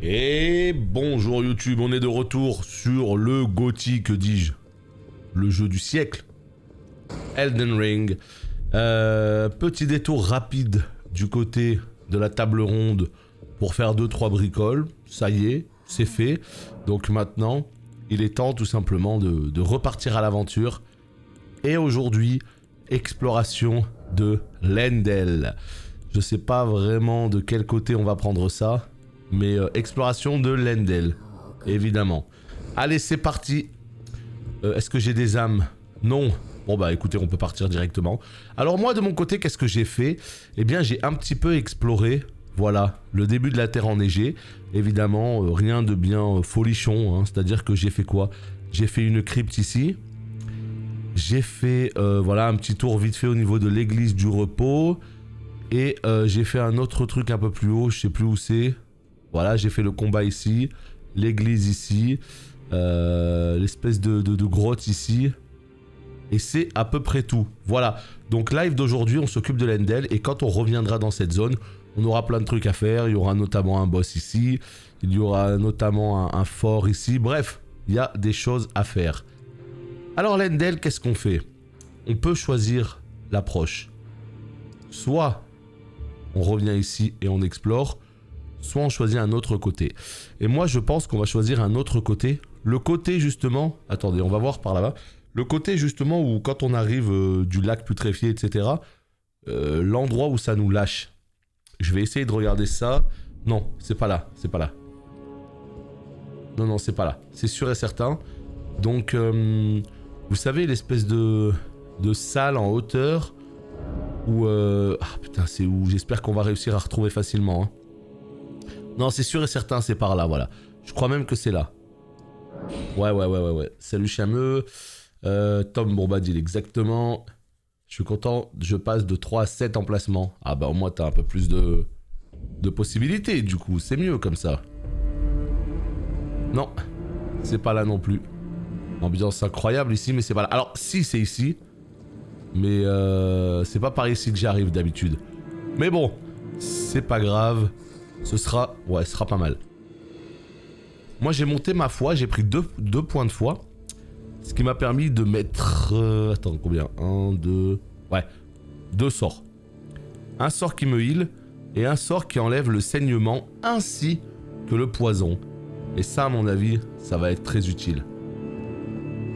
Et bonjour YouTube, on est de retour sur le GOTY, que dis-je, le jeu du siècle, Elden Ring. Petit détour rapide du côté de la table ronde pour faire 2-3 bricoles. Ça y est, c'est fait. Donc maintenant, il est temps tout simplement de repartir à l'aventure. Et aujourd'hui, exploration de Leyndell. Je sais pas vraiment de quel côté on va prendre ça. Mais exploration de Leyndell, évidemment. Allez, c'est parti. Est-ce que j'ai des âmes? Non. Bon bah écoutez, on peut partir directement. Alors moi, de mon côté, qu'est-ce que j'ai fait? Eh bien, j'ai un petit peu exploré, voilà, le début de la terre enneigée. Évidemment, rien de bien folichon, hein. C'est-à-dire que j'ai fait quoi? J'ai fait une crypte ici. J'ai fait, voilà, un petit tour vite fait au niveau de l'église du repos. Et j'ai fait un autre truc un peu plus haut, je sais plus où c'est. Voilà, j'ai fait le combat ici, l'église ici, l'espèce de grotte ici, et c'est à peu près tout. Voilà, donc live d'aujourd'hui, on s'occupe de Leyndell, et quand on reviendra dans cette zone, on aura plein de trucs à faire. Il y aura notamment un boss ici, il y aura notamment un fort ici, bref, il y a des choses à faire. Alors Leyndell, qu'est-ce qu'on fait? On peut choisir l'approche. Soit on revient ici et on explore, soit on choisit un autre côté. Et moi, je pense qu'on va choisir un autre côté. Le côté, justement... Attendez, on va voir par là-bas. Le côté, justement, où quand on arrive du lac putréfié, etc., l'endroit où ça nous lâche. Je vais essayer de regarder ça. Non, c'est pas là. C'est pas là. Non, non, c'est pas là. C'est sûr et certain. Donc, vous savez, l'espèce de salle en hauteur où... Ah, putain, c'est où? J'espère qu'on va réussir à retrouver facilement, hein. Non, c'est sûr et certain, c'est par là, voilà. Je crois même que c'est là. Ouais. Salut Chameux. Tom Bourbadil, exactement. Je suis content, je passe de 3 à 7 emplacements. Ah bah au moins t'as un peu plus de possibilités, du coup. C'est mieux comme ça. Non, c'est pas là non plus. Ambiance incroyable ici, mais c'est pas là. Alors, si, c'est ici. Mais c'est pas par ici que j'arrive d'habitude. Mais bon, c'est pas grave. Ce sera... Ouais, ce sera pas mal. Moi, j'ai monté ma foi. J'ai pris 2 points de foi. Ce qui m'a permis de mettre... Attends, combien? 1, 2... Ouais. 2 sorts. Un sort qui me heal. Et un sort qui enlève le saignement ainsi que le poison. Et ça, à mon avis, ça va être très utile.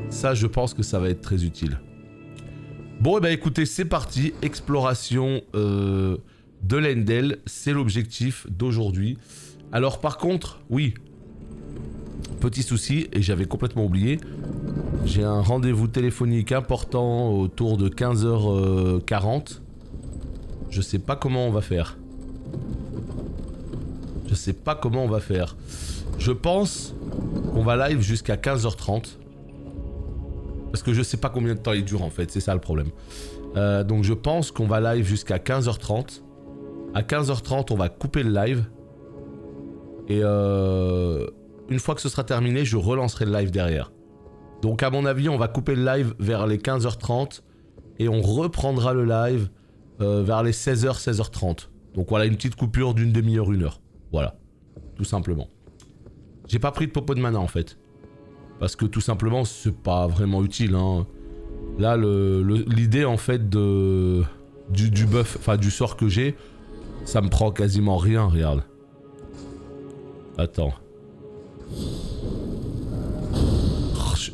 Ça, je pense que ça va être très utile. Bon, et bah écoutez, c'est parti. Exploration... de Leyndell, c'est l'objectif d'aujourd'hui. Alors par contre, oui, petit souci, et j'avais complètement oublié, j'ai un rendez-vous téléphonique important autour de 15h40. Je sais pas comment on va faire. Je pense qu'on va live jusqu'à 15h30. Parce que je sais pas combien de temps il dure en fait, c'est ça le problème. Donc je pense qu'on va live jusqu'à 15h30. À 15h30, on va couper le live. Et une fois que ce sera terminé, je relancerai le live derrière. Donc à mon avis, on va couper le live vers les 15h30. Et on reprendra le live vers les 16h, 16h30. Donc voilà, une petite coupure d'une demi-heure, 1 heure. Voilà, tout simplement. J'ai pas pris de popo de mana en fait. Parce que tout simplement, c'est pas vraiment utile, hein. Là, l'idée en fait du buff, enfin du sort que j'ai... Ça me prend quasiment rien, regarde. Attends.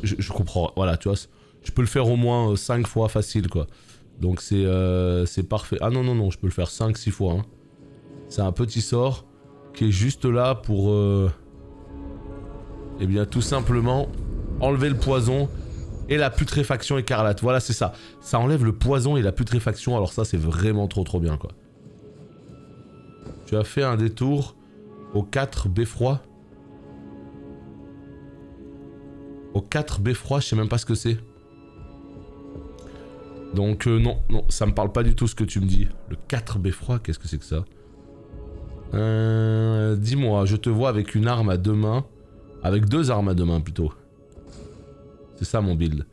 Je comprends, voilà, tu vois. Je peux le faire au moins 5 fois facile, quoi. Donc c'est parfait. Ah non, je peux le faire 5-6 fois. Hein. C'est un petit sort qui est juste là pour... Eh bien, tout simplement, enlever le poison et la putréfaction écarlate. Voilà, c'est ça. Ça enlève le poison et la putréfaction, alors ça, c'est vraiment trop bien, quoi. Tu as fait un détour au 4 beffroi. Au 4 beffroi, je sais même pas ce que c'est. Donc non, ça me parle pas du tout ce que tu me dis. Le 4 beffroi, qu'est-ce que c'est que ça? Dis-moi, je te vois avec une arme à 2 mains. Avec 2 armes à 2 mains plutôt. C'est ça mon build.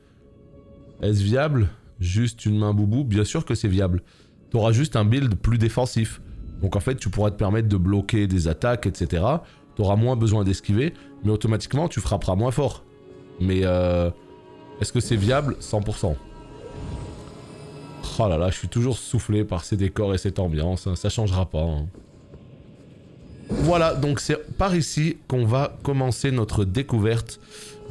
Est-ce viable? Juste une main boubou? Bien sûr que c'est viable. T'auras juste un build plus défensif. Donc en fait, tu pourras te permettre de bloquer des attaques, etc. t'auras moins besoin d'esquiver, mais automatiquement tu frapperas moins fort. Mais est-ce que c'est viable? 100%. Oh là là, je suis toujours soufflé par ces décors et cette ambiance, hein, ça changera pas. Hein. Voilà, donc c'est par ici qu'on va commencer notre découverte.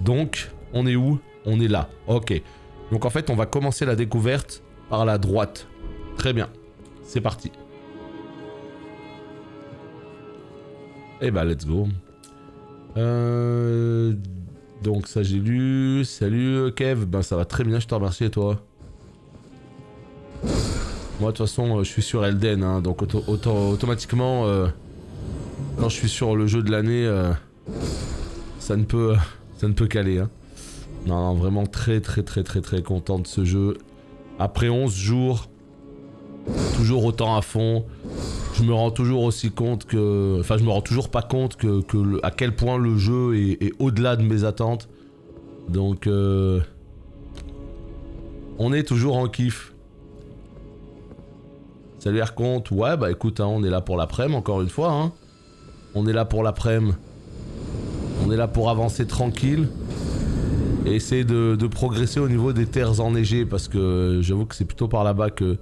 Donc, on est où? On est là, ok. Donc en fait, on va commencer la découverte par la droite. Très bien, c'est parti. Et bah, let's go. Donc ça j'ai lu. Salut Kev, ben ça va très bien, je te remercie et toi? Moi de toute façon je suis sur Elden, hein, donc automatiquement quand je suis sur le jeu de l'année ça ne peut qu'aller. Hein. Non, vraiment très content de ce jeu. Après 11 jours, toujours autant à fond. Je me rends toujours aussi compte que... Enfin, je me rends toujours pas compte à quel point le jeu est au-delà de mes attentes. Donc, on est toujours en kiff. Salut Aircompte. Ouais, bah écoute, hein, on est là pour l'après-midi, encore une fois. Hein. On est là pour l'après-midi. On est là pour avancer tranquille. Et essayer de progresser au niveau des terres enneigées. Parce que j'avoue que c'est plutôt par là-bas que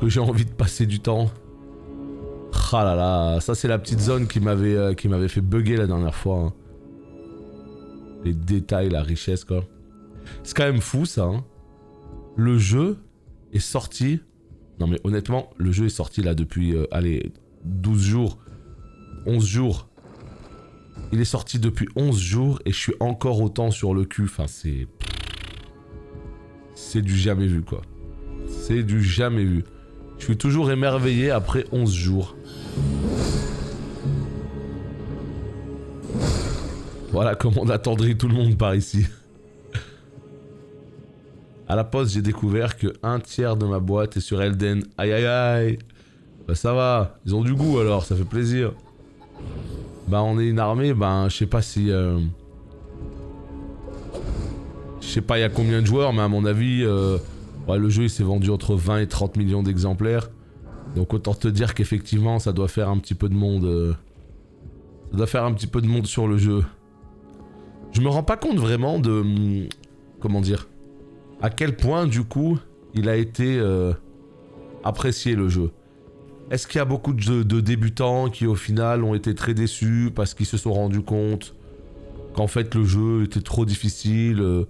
j'ai envie de passer du temps. Ah là là, ça c'est la petite zone qui m'avait fait bugger la dernière fois. Hein. Les détails, la richesse quoi. C'est quand même fou ça. Hein. Le jeu est sorti... Non mais honnêtement, le jeu est sorti là depuis, allez, 12 jours, 11 jours. Il est sorti depuis 11 jours et je suis encore autant sur le cul. Enfin c'est... C'est du jamais vu quoi. C'est du jamais vu. Je suis toujours émerveillé après 11 jours. Voilà comment on attendrit tout le monde par ici. À la poste, j'ai découvert que un tiers de ma boîte est sur Elden. Aïe aïe aïe. Bah ça va, ils ont du goût alors, ça fait plaisir. Bah on est une armée, bah je sais pas si... Je sais pas il y a combien de joueurs, mais à mon avis... Ouais, le jeu il s'est vendu entre 20 et 30 millions d'exemplaires. Donc autant te dire qu'effectivement ça doit faire un petit peu de monde. Ça doit faire un petit peu de monde sur le jeu. Je me rends pas compte vraiment de... Comment dire? À quel point du coup il a été apprécié le jeu. Est-ce qu'il y a beaucoup de débutants qui au final ont été très déçus parce qu'ils se sont rendus compte qu'en fait le jeu était trop difficile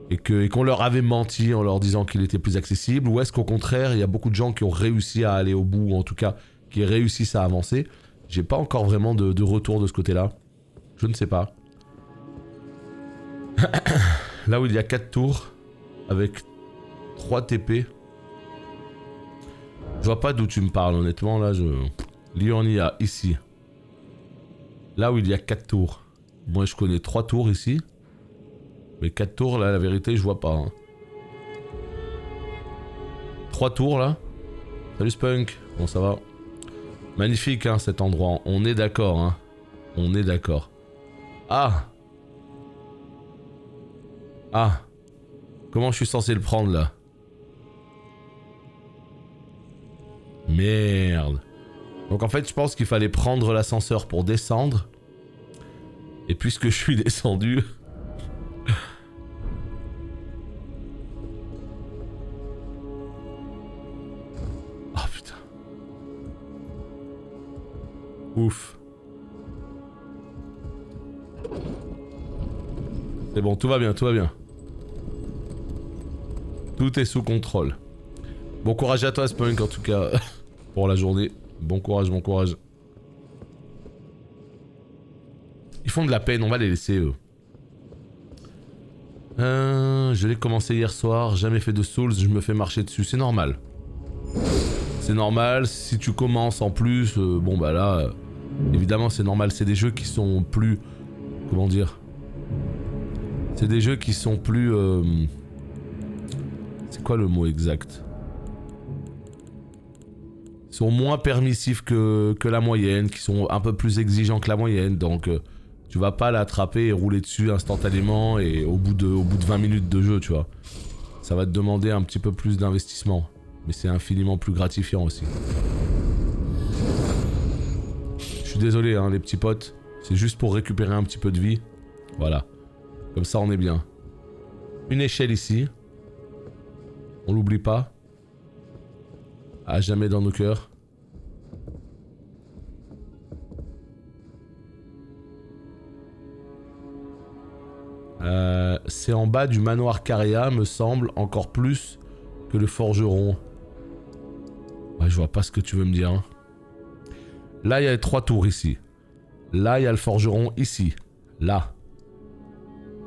et qu'on leur avait menti en leur disant qu'il était plus accessible, ou est-ce qu'au contraire il y a beaucoup de gens qui ont réussi à aller au bout, ou en tout cas qui réussissent à avancer? J'ai pas encore vraiment de retour de ce côté-là. Je ne sais pas. Là où il y a 4 tours avec 3 TP. Je vois pas d'où tu me parles honnêtement là. Liurnia ici. Là où il y a 4 tours. Moi je connais 3 tours ici. Mais 4 tours là la vérité je vois pas. Hein. 3 tours là. Salut Spunk. Bon ça va. Magnifique hein cet endroit. On est d'accord hein. On est d'accord. Ah. Ah. Comment je suis censé le prendre là? Merde. Donc en fait je pense qu'il fallait prendre l'ascenseur pour descendre. Et puisque je suis descendu... Oh putain. Ouf. C'est bon, tout va bien, tout va bien. Tout est sous contrôle. Bon courage à toi Spunk en tout cas pour la journée. Bon courage, bon courage. Ils font de la peine, on va les laisser eux. Je l'ai commencé hier soir, jamais fait de Souls, je me fais marcher dessus, c'est normal. C'est normal, si tu commences en plus, bon bah là, évidemment c'est normal, c'est des jeux qui sont plus... Comment dire? C'est des jeux qui sont plus... C'est quoi le mot exact? Ils sont moins permissifs que la moyenne, qui sont un peu plus exigeants que la moyenne, donc tu vas pas l'attraper et rouler dessus instantanément et au bout de 20 minutes de jeu, tu vois. Ça va te demander un petit peu plus d'investissement, mais c'est infiniment plus gratifiant aussi. Je suis désolé hein les petits potes, C'est juste pour récupérer un petit peu de vie. Voilà. Comme ça, on est bien. Une échelle ici. On l'oublie pas. À jamais dans nos cœurs. C'est en bas du manoir Caria, me semble, encore plus que le forgeron. Ouais, je vois pas ce que tu veux me dire. Hein. Là, il y a les 3 tours ici. Là, il y a le forgeron ici. Là.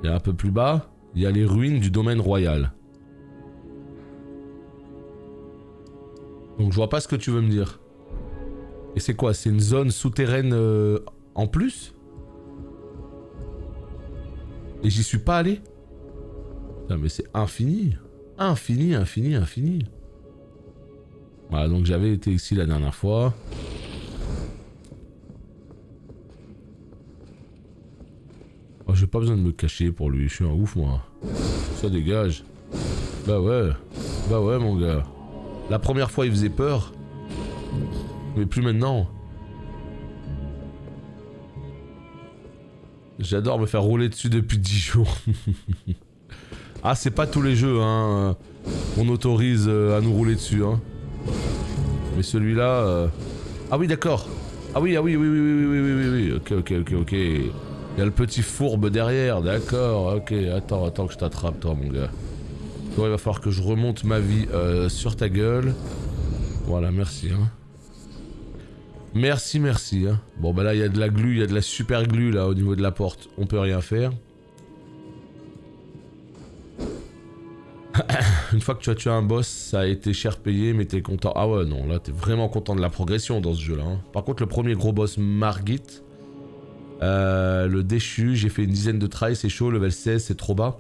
Et un peu plus bas, il y a les ruines du domaine royal. Donc je vois pas ce que tu veux me dire. Et c'est quoi? C'est une zone souterraine en plus? Et j'y suis pas allé? Putain, mais c'est infini. Infini, infini, infini. Voilà, donc j'avais été ici la dernière fois. Oh, j'ai pas besoin de me cacher pour lui, je suis un ouf moi. Ça dégage. Bah ouais mon gars. La première fois il faisait peur. Mais plus maintenant. J'adore me faire rouler dessus depuis 10 jours. Ah, c'est pas tous les jeux, hein. On autorise à nous rouler dessus, hein. Mais celui-là... Ah oui, d'accord. Ah oui, oui. Ok. Il y a le petit fourbe derrière, d'accord. Ok, attends que je t'attrape, toi, mon gars. Toi, il va falloir que je remonte ma vie sur ta gueule. Voilà, merci, hein. Merci, hein. Bon, bah là, il y a de la glu, il y a de la super glu, là, au niveau de la porte. On peut rien faire. Une fois que tu as tué un boss, ça a été cher payé, mais t'es content. Ah ouais, non, là, t'es vraiment content de la progression dans ce jeu-là. Hein. Par contre, le premier gros boss, Margit, le déchu, j'ai fait une dizaine de tries, c'est chaud, level 16, c'est trop bas.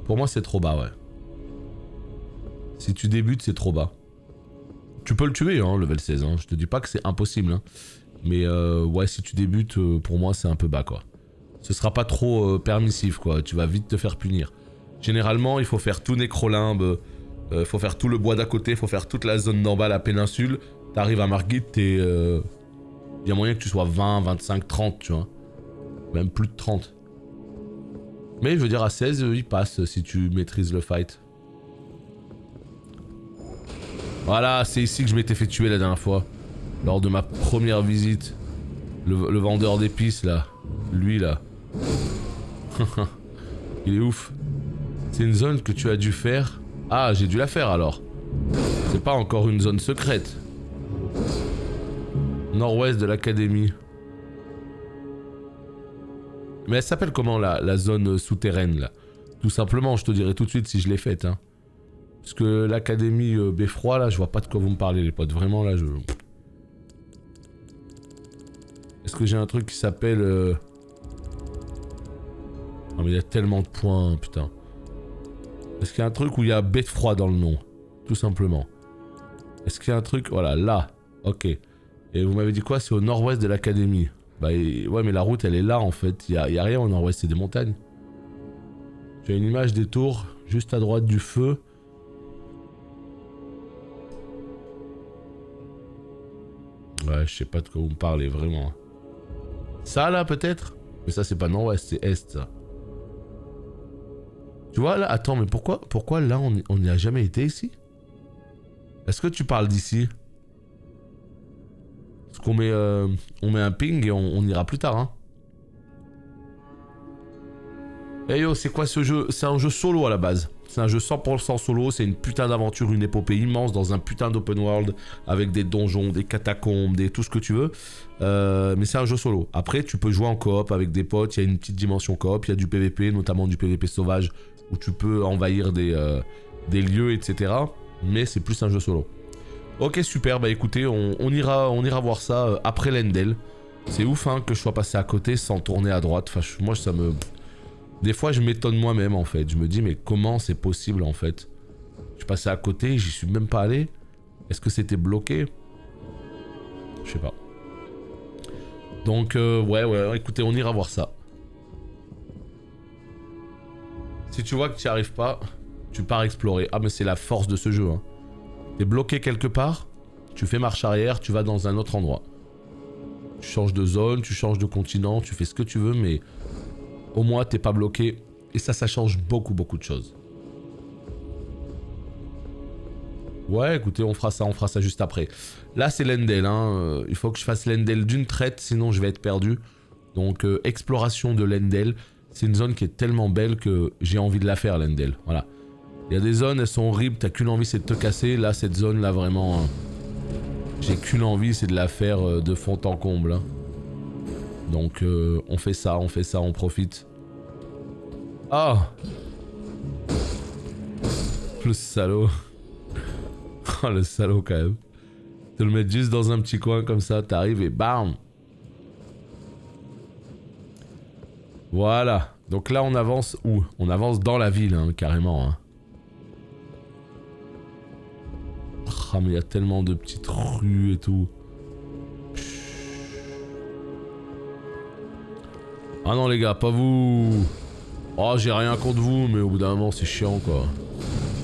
Pour moi, c'est trop bas, ouais. Si tu débutes, c'est trop bas. Tu peux le tuer, hein, level 16, hein. Je te dis pas que c'est impossible, hein. Mais ouais, si tu débutes, pour moi, c'est un peu bas, quoi. Ce sera pas trop permissif, quoi. Tu vas vite te faire punir. Généralement, il faut faire tout Nécrolimbe, faut faire tout le bois d'à côté, faut faire toute la zone d'en bas, la péninsule. T'arrives à Margit, t'es... y a moyen que tu sois 20, 25, 30, tu vois. Même plus de 30. Mais je veux dire, à 16, il passe si tu maîtrises le fight. Voilà, c'est ici que je m'étais fait tuer la dernière fois. Lors de ma première visite. Le vendeur d'épices, là. Lui, là. Il est ouf. C'est une zone que tu as dû faire. Ah, j'ai dû la faire alors. C'est pas encore une zone secrète. Nord-ouest de l'académie. Mais elle s'appelle comment la zone souterraine là? Tout simplement, je te dirai tout de suite si je l'ai faite. Hein. Parce que l'académie Beffroi là, je vois pas de quoi vous me parlez les potes. Vraiment là, je... Est-ce que j'ai un truc qui s'appelle... Non mais il y a tellement de points, putain. Est-ce qu'il y a un truc où il y a Beffroi dans le nom? Tout simplement. Est-ce qu'il y a un truc... Voilà, là. Ok. Et vous m'avez dit quoi? C'est au nord-ouest de l'académie. Bah ouais, mais la route elle est là en fait. Il y a rien au nord-ouest, c'est des montagnes. J'ai une image des tours juste à droite du feu. Ouais, je sais pas de quoi vous me parlez vraiment. Ça là peut-être? Mais ça c'est pas nord-ouest, c'est est ça. Tu vois là, attends, mais pourquoi là on n'y a jamais été ici? Est-ce que tu parles d'ici? Parce qu'on met, on met un ping et on ira plus tard, hein. Eh yo, c'est quoi ce jeu? C'est un jeu solo à la base. C'est un jeu 100% solo, c'est une putain d'aventure, une épopée immense dans un putain d'open world avec des donjons, des catacombes, tout ce que tu veux. Mais c'est un jeu solo. Après, tu peux jouer en coop avec des potes, il y a une petite dimension coop, il y a du PVP, notamment du PVP sauvage, où tu peux envahir des lieux, etc. Mais c'est plus un jeu solo. Ok, super, bah écoutez, on ira voir ça après l'Endel. C'est ouf hein, que je sois passé à côté sans tourner à droite. Enfin, moi, ça me... Des fois, je m'étonne moi-même, en fait. Je me dis, mais comment c'est possible, en fait? Je suis passé à côté, j'y suis même pas allé. Est-ce que c'était bloqué? Je sais pas. Donc, ouais, écoutez, on ira voir ça. Si tu vois que tu n'y arrives pas, tu pars explorer. Ah, mais c'est la force de ce jeu, hein. T'es bloqué quelque part, tu fais marche arrière, tu vas dans un autre endroit. Tu changes de zone, tu changes de continent, tu fais ce que tu veux, mais au moins t'es pas bloqué. Et ça change beaucoup de choses. Ouais, écoutez, on fera ça juste après. Là, c'est l'Endel, hein. Il faut que je fasse l'Endel d'une traite, sinon je vais être perdu. Donc, exploration de l'Endel. C'est une zone qui est tellement belle que j'ai envie de la faire, l'Endel. Voilà. Il y a des zones, elles sont horribles, t'as qu'une envie, c'est de te casser. Là, cette zone-là, vraiment... j'ai qu'une envie, c'est de la faire de fond en comble. Hein. Donc, on fait ça, on profite. Ah, le salaud. Oh, le salaud, quand même. Te le mettre juste dans un petit coin, comme ça, t'arrives et bam. Voilà. Donc là, on avance où? On avance dans la ville, hein, carrément. Hein. Ah, mais il y a tellement de petites rues et tout. Ah non, les gars, pas vous. Oh, j'ai rien contre vous, mais au bout d'un moment, c'est chiant, quoi.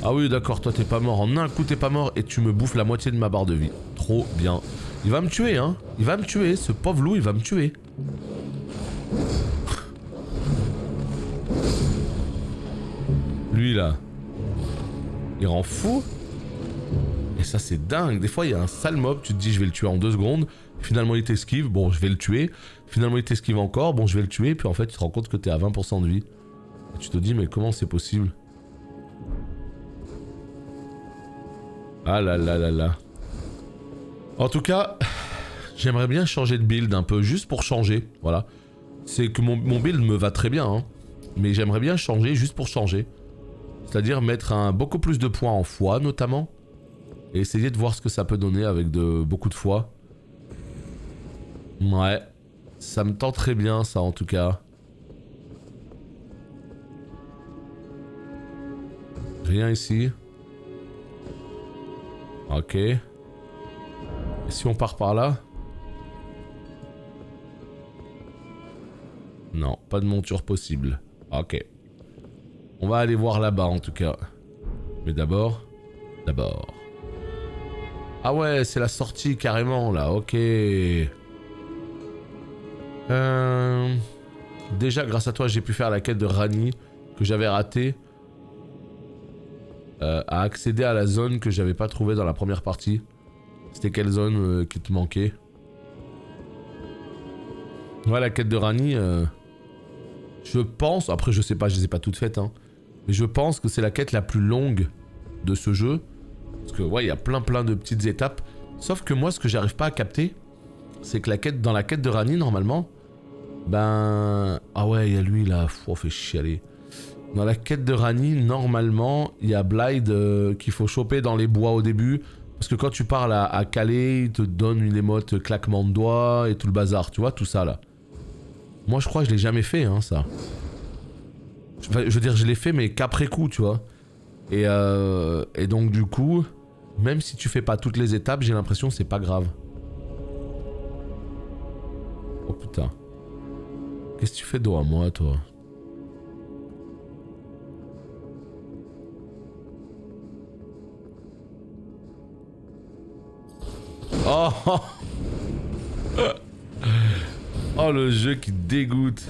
Ah oui, d'accord, toi, t'es pas mort. En un coup, t'es pas mort et tu me bouffes la moitié de ma barre de vie. Trop bien. Il va me tuer, hein. Il va me tuer. Ce pauvre loup, il va me tuer. Lui, là. Il rend fou. Et ça, c'est dingue. Des fois, il y a un sale mob, tu te dis, je vais le tuer en 2 secondes. Finalement, il t'esquive. Bon, je vais le tuer. Finalement, il t'esquive encore. Bon, je vais le tuer. Puis en fait, tu te rends compte que t'es à 20% de vie. Et tu te dis, mais comment c'est possible? Ah là là là là. En tout cas, j'aimerais bien changer de build un peu, juste pour changer. Voilà. C'est que mon build me va très bien, hein. Mais j'aimerais bien changer, juste pour changer. C'est-à-dire mettre beaucoup plus de points en foi, notamment. Et essayer de voir ce que ça peut donner avec beaucoup de foi. Ouais. Ça me tente très bien, ça, en tout cas. Rien ici. Ok. Et si on part par là? Non, pas de monture possible. Ok. On va aller voir là-bas en tout cas. Mais d'abord... Ah ouais, c'est la sortie carrément là, ok. Déjà, grâce à toi, j'ai pu faire la quête de Rani que j'avais ratée. À accéder à la zone que j'avais pas trouvée dans la première partie. C'était quelle zone qui te manquait? Ouais, la quête de Rani, je pense, après je sais pas, je les ai pas toutes faites, hein, mais je pense que c'est la quête la plus longue de ce jeu. Parce que ouais, il y a plein de petites étapes. Sauf que moi, ce que j'arrive pas à capter, c'est que dans la quête de Rani, normalement, ben... Ah ouais, il y a lui là, on fait chialer. Dans la quête de Rani, normalement, il y a Blythe qu'il faut choper dans les bois au début. Parce que quand tu parles à Calais, il te donne une émote claquement de doigts et tout le bazar, tu vois, tout ça là. Moi, je crois que je l'ai jamais fait, hein, ça. Je veux dire, je l'ai fait, mais qu'après coup, tu vois. Et donc, du coup, même si tu fais pas toutes les étapes, j'ai l'impression que c'est pas grave. Oh putain. Qu'est-ce que tu fais dos à moi, toi? Oh, oh le jeu qui dégoûte.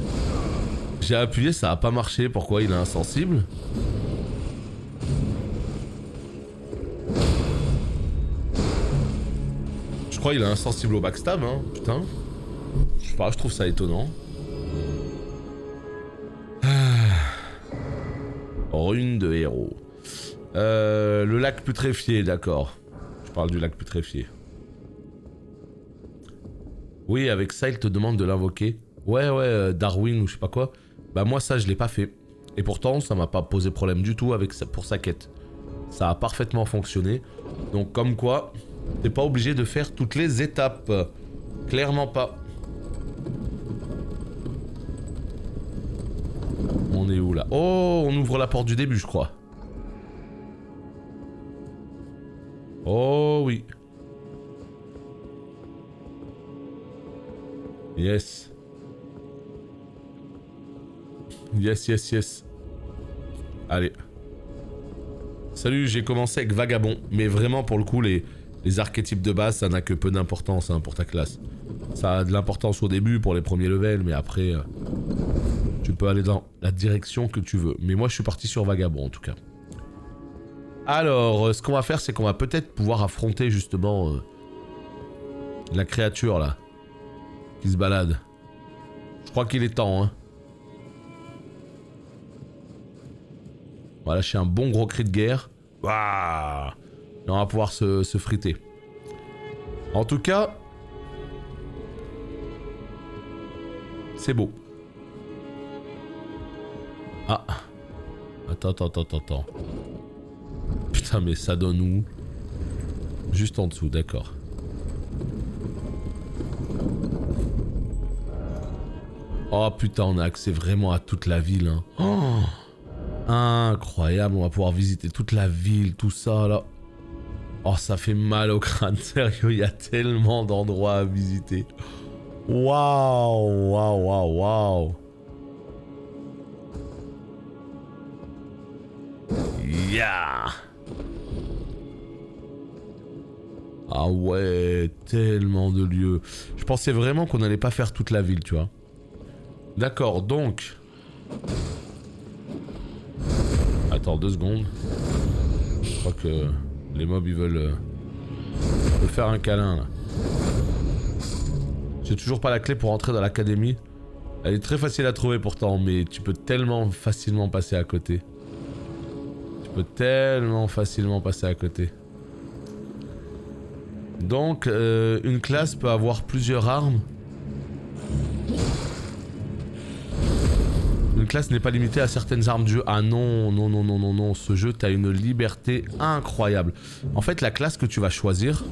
J'ai appuyé, ça a pas marché. Pourquoi? Il est insensible? Je crois qu'il est insensible au backstab, hein. Putain. Je sais pas, je trouve ça étonnant. Rune de héros. Le lac putréfié, d'accord. Je parle du lac putréfié. Oui, avec ça, il te demande de l'invoquer. Ouais, Darwin ou je sais pas quoi. Bah moi, ça, je l'ai pas fait. Et pourtant, ça m'a pas posé problème du tout pour sa quête. Ça a parfaitement fonctionné. Donc, comme quoi, t'es pas obligé de faire toutes les étapes. Clairement pas. On est où, là? Oh, on ouvre la porte du début, je crois. Oh, oui. Yes. Yes. Allez. Salut, j'ai commencé avec Vagabond. Mais vraiment, pour le coup, les Les archétypes de base, ça n'a que peu d'importance hein, pour ta classe. Ça a de l'importance au début pour les premiers levels, mais après, tu peux aller dans la direction que tu veux. Mais moi, je suis parti sur Vagabond en tout cas. Alors, ce qu'on va faire, c'est qu'on va peut-être pouvoir affronter justement la créature là, qui se balade. Je crois qu'il est temps, hein. On va lâcher un bon gros cri de guerre. Waouh! Et on va pouvoir se friter. En tout cas, c'est beau. Ah. Attends. Putain, mais ça donne où? Juste en dessous, d'accord. Oh putain, on a accès vraiment à toute la ville. Hein. Oh, incroyable, on va pouvoir visiter toute la ville, tout ça là. Oh, ça fait mal au crâne, sérieux, il y a tellement d'endroits à visiter. Waouh. Yeah. Ah ouais, tellement de lieux. Je pensais vraiment qu'on allait pas faire toute la ville, tu vois. D'accord, donc... Attends, 2 secondes. Je crois que les mobs, ils veulent me faire un câlin, là. J'ai toujours pas la clé pour entrer dans l'académie. Elle est très facile à trouver pourtant, mais tu peux tellement facilement passer à côté. Donc, une classe peut avoir plusieurs armes. Une classe n'est pas limitée à certaines armes du jeu. Ah non, ce jeu, t'as une liberté incroyable. En fait, la classe que tu vas choisir,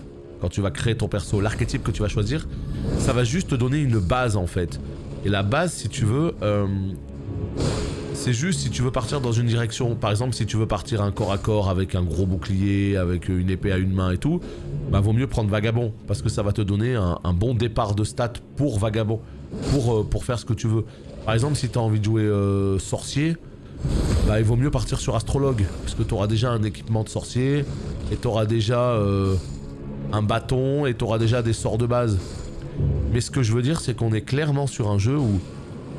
quand tu vas créer ton perso, l'archétype que tu vas choisir, ça va juste te donner une base en fait. Et la base, si tu veux, c'est juste si tu veux partir dans une direction. Par exemple, si tu veux partir un corps à corps avec un gros bouclier, avec une épée à une main et tout, bah vaut mieux prendre Vagabond, parce que ça va te donner un bon départ de stats pour Vagabond, pour faire ce que tu veux. Par exemple, si tu as envie de jouer sorcier, bah il vaut mieux partir sur Astrologue, parce que tu auras déjà un équipement de sorcier, et tu auras déjà un bâton, et tu auras déjà des sorts de base. Mais ce que je veux dire, c'est qu'on est clairement sur un jeu où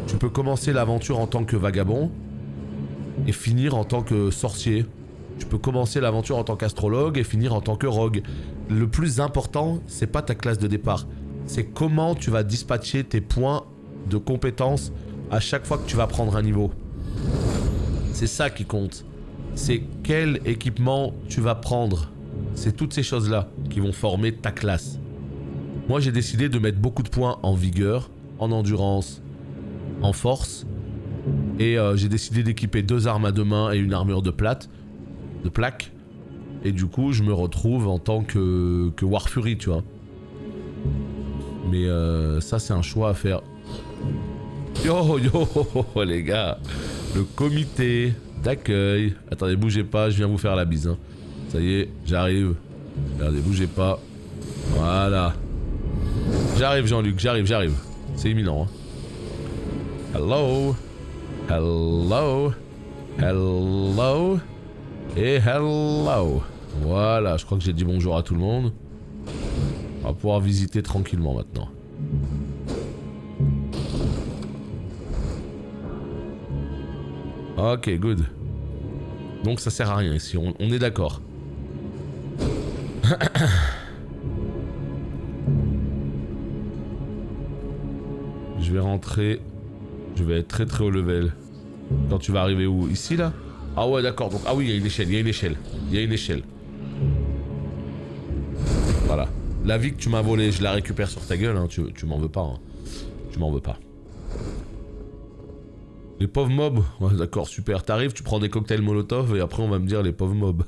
tu peux commencer l'aventure en tant que Vagabond, et finir en tant que sorcier. Tu peux commencer l'aventure en tant qu'astrologue, et finir en tant que rogue. Le plus important, c'est pas ta classe de départ, c'est comment tu vas dispatcher tes points de compétences à chaque fois que tu vas prendre un niveau. C'est ça qui compte. C'est quel équipement tu vas prendre. C'est toutes ces choses-là qui vont former ta classe. Moi, j'ai décidé de mettre beaucoup de points en vigueur, en endurance, en force. Et j'ai décidé d'équiper 2 armes à 2 mains et une armure de plaque. Et du coup, je me retrouve en tant que Warfury, tu vois. Mais ça, c'est un choix à faire. Yo, les gars. Le comité d'accueil. Attendez, bougez pas, je viens vous faire la bise. Hein. Ça y est, j'arrive. Regardez, bougez pas. Voilà. J'arrive, Jean-Luc, j'arrive. C'est imminent. Hein. Hello. Et hello. Voilà, je crois que j'ai dit bonjour à tout le monde. On va pouvoir visiter tranquillement maintenant. Ok, good. Donc ça sert à rien ici, on est d'accord. Je vais rentrer. Je vais être très haut level. Quand tu vas arriver où? Ici là? Ah ouais d'accord, donc ah oui il y a une échelle. Voilà. La vie que tu m'as volée, je la récupère sur ta gueule, hein. Tu m'en veux pas. Hein. Tu m'en veux pas. Les pauvres mobs, ouais, d'accord, super. T'arrives, tu prends des cocktails Molotov et après on va me dire les pauvres mobs.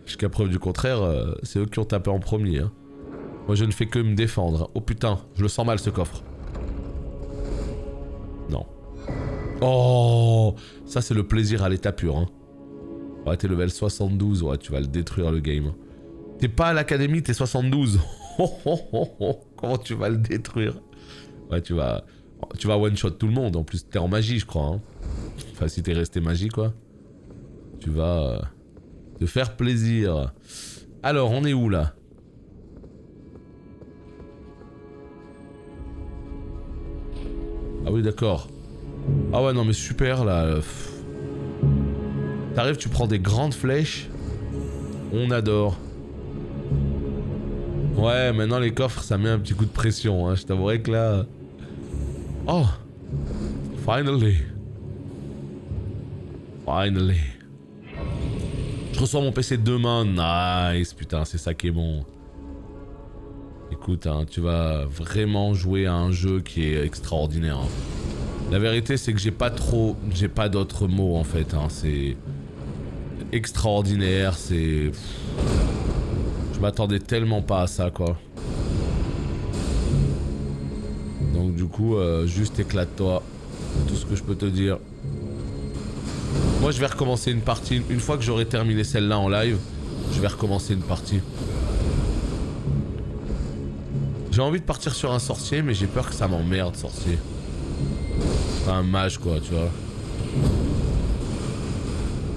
Jusqu'à preuve du contraire, c'est eux qui ont tapé en premier. Hein. Moi je ne fais que me défendre. Oh putain, je le sens mal ce coffre. Non. Oh, ça c'est le plaisir à l'état pur. Hein. Ouais, t'es level 72, ouais, tu vas le détruire le game. T'es pas à l'académie, t'es 72. Comment tu vas le détruire? Ouais, tu vas one shot tout le monde. En plus, t'es en magie, je crois. Hein. Enfin, si t'es resté magie, quoi. Tu vas te faire plaisir. Alors, on est où là? Ah oui, d'accord. Ah ouais, non mais super là. T'arrives, tu prends des grandes flèches. On adore. Ouais, maintenant les coffres, ça met un petit coup de pression. Hein. Je t'avouerais que là... Oh! Finally. Finally. Je reçois mon PC demain. Nice, putain, c'est ça qui est bon. Écoute, hein, tu vas vraiment jouer à un jeu qui est extraordinaire. Hein. La vérité, c'est que j'ai pas d'autres mots en fait. Hein. C'est extraordinaire, c'est... Je m'attendais tellement pas à ça, quoi. Donc du coup, juste éclate-toi. C'est tout ce que je peux te dire. Moi, je vais recommencer une partie. Une fois que j'aurai terminé celle-là en live, je vais recommencer une partie. J'ai envie de partir sur un sorcier, mais j'ai peur que ça m'emmerde, sorcier. Enfin, un mage, quoi, tu vois.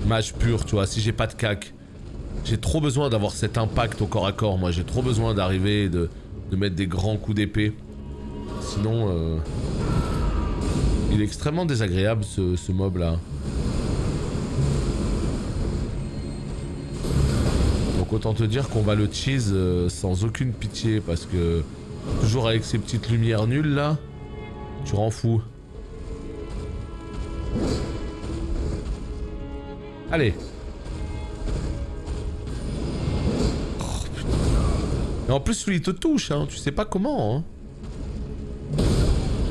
Mage pur, tu vois, si j'ai pas de cac. J'ai trop besoin d'avoir cet impact au corps à corps, moi. J'ai trop besoin d'arriver et de mettre des grands coups d'épée. Sinon, il est extrêmement désagréable, ce mob-là. Donc autant te dire qu'on va le cheese sans aucune pitié, parce que... Toujours avec ces petites lumières nulles, là, tu rends fou. Allez. Oh, putain. Et en plus, lui, il te touche, hein. Tu sais pas comment, hein.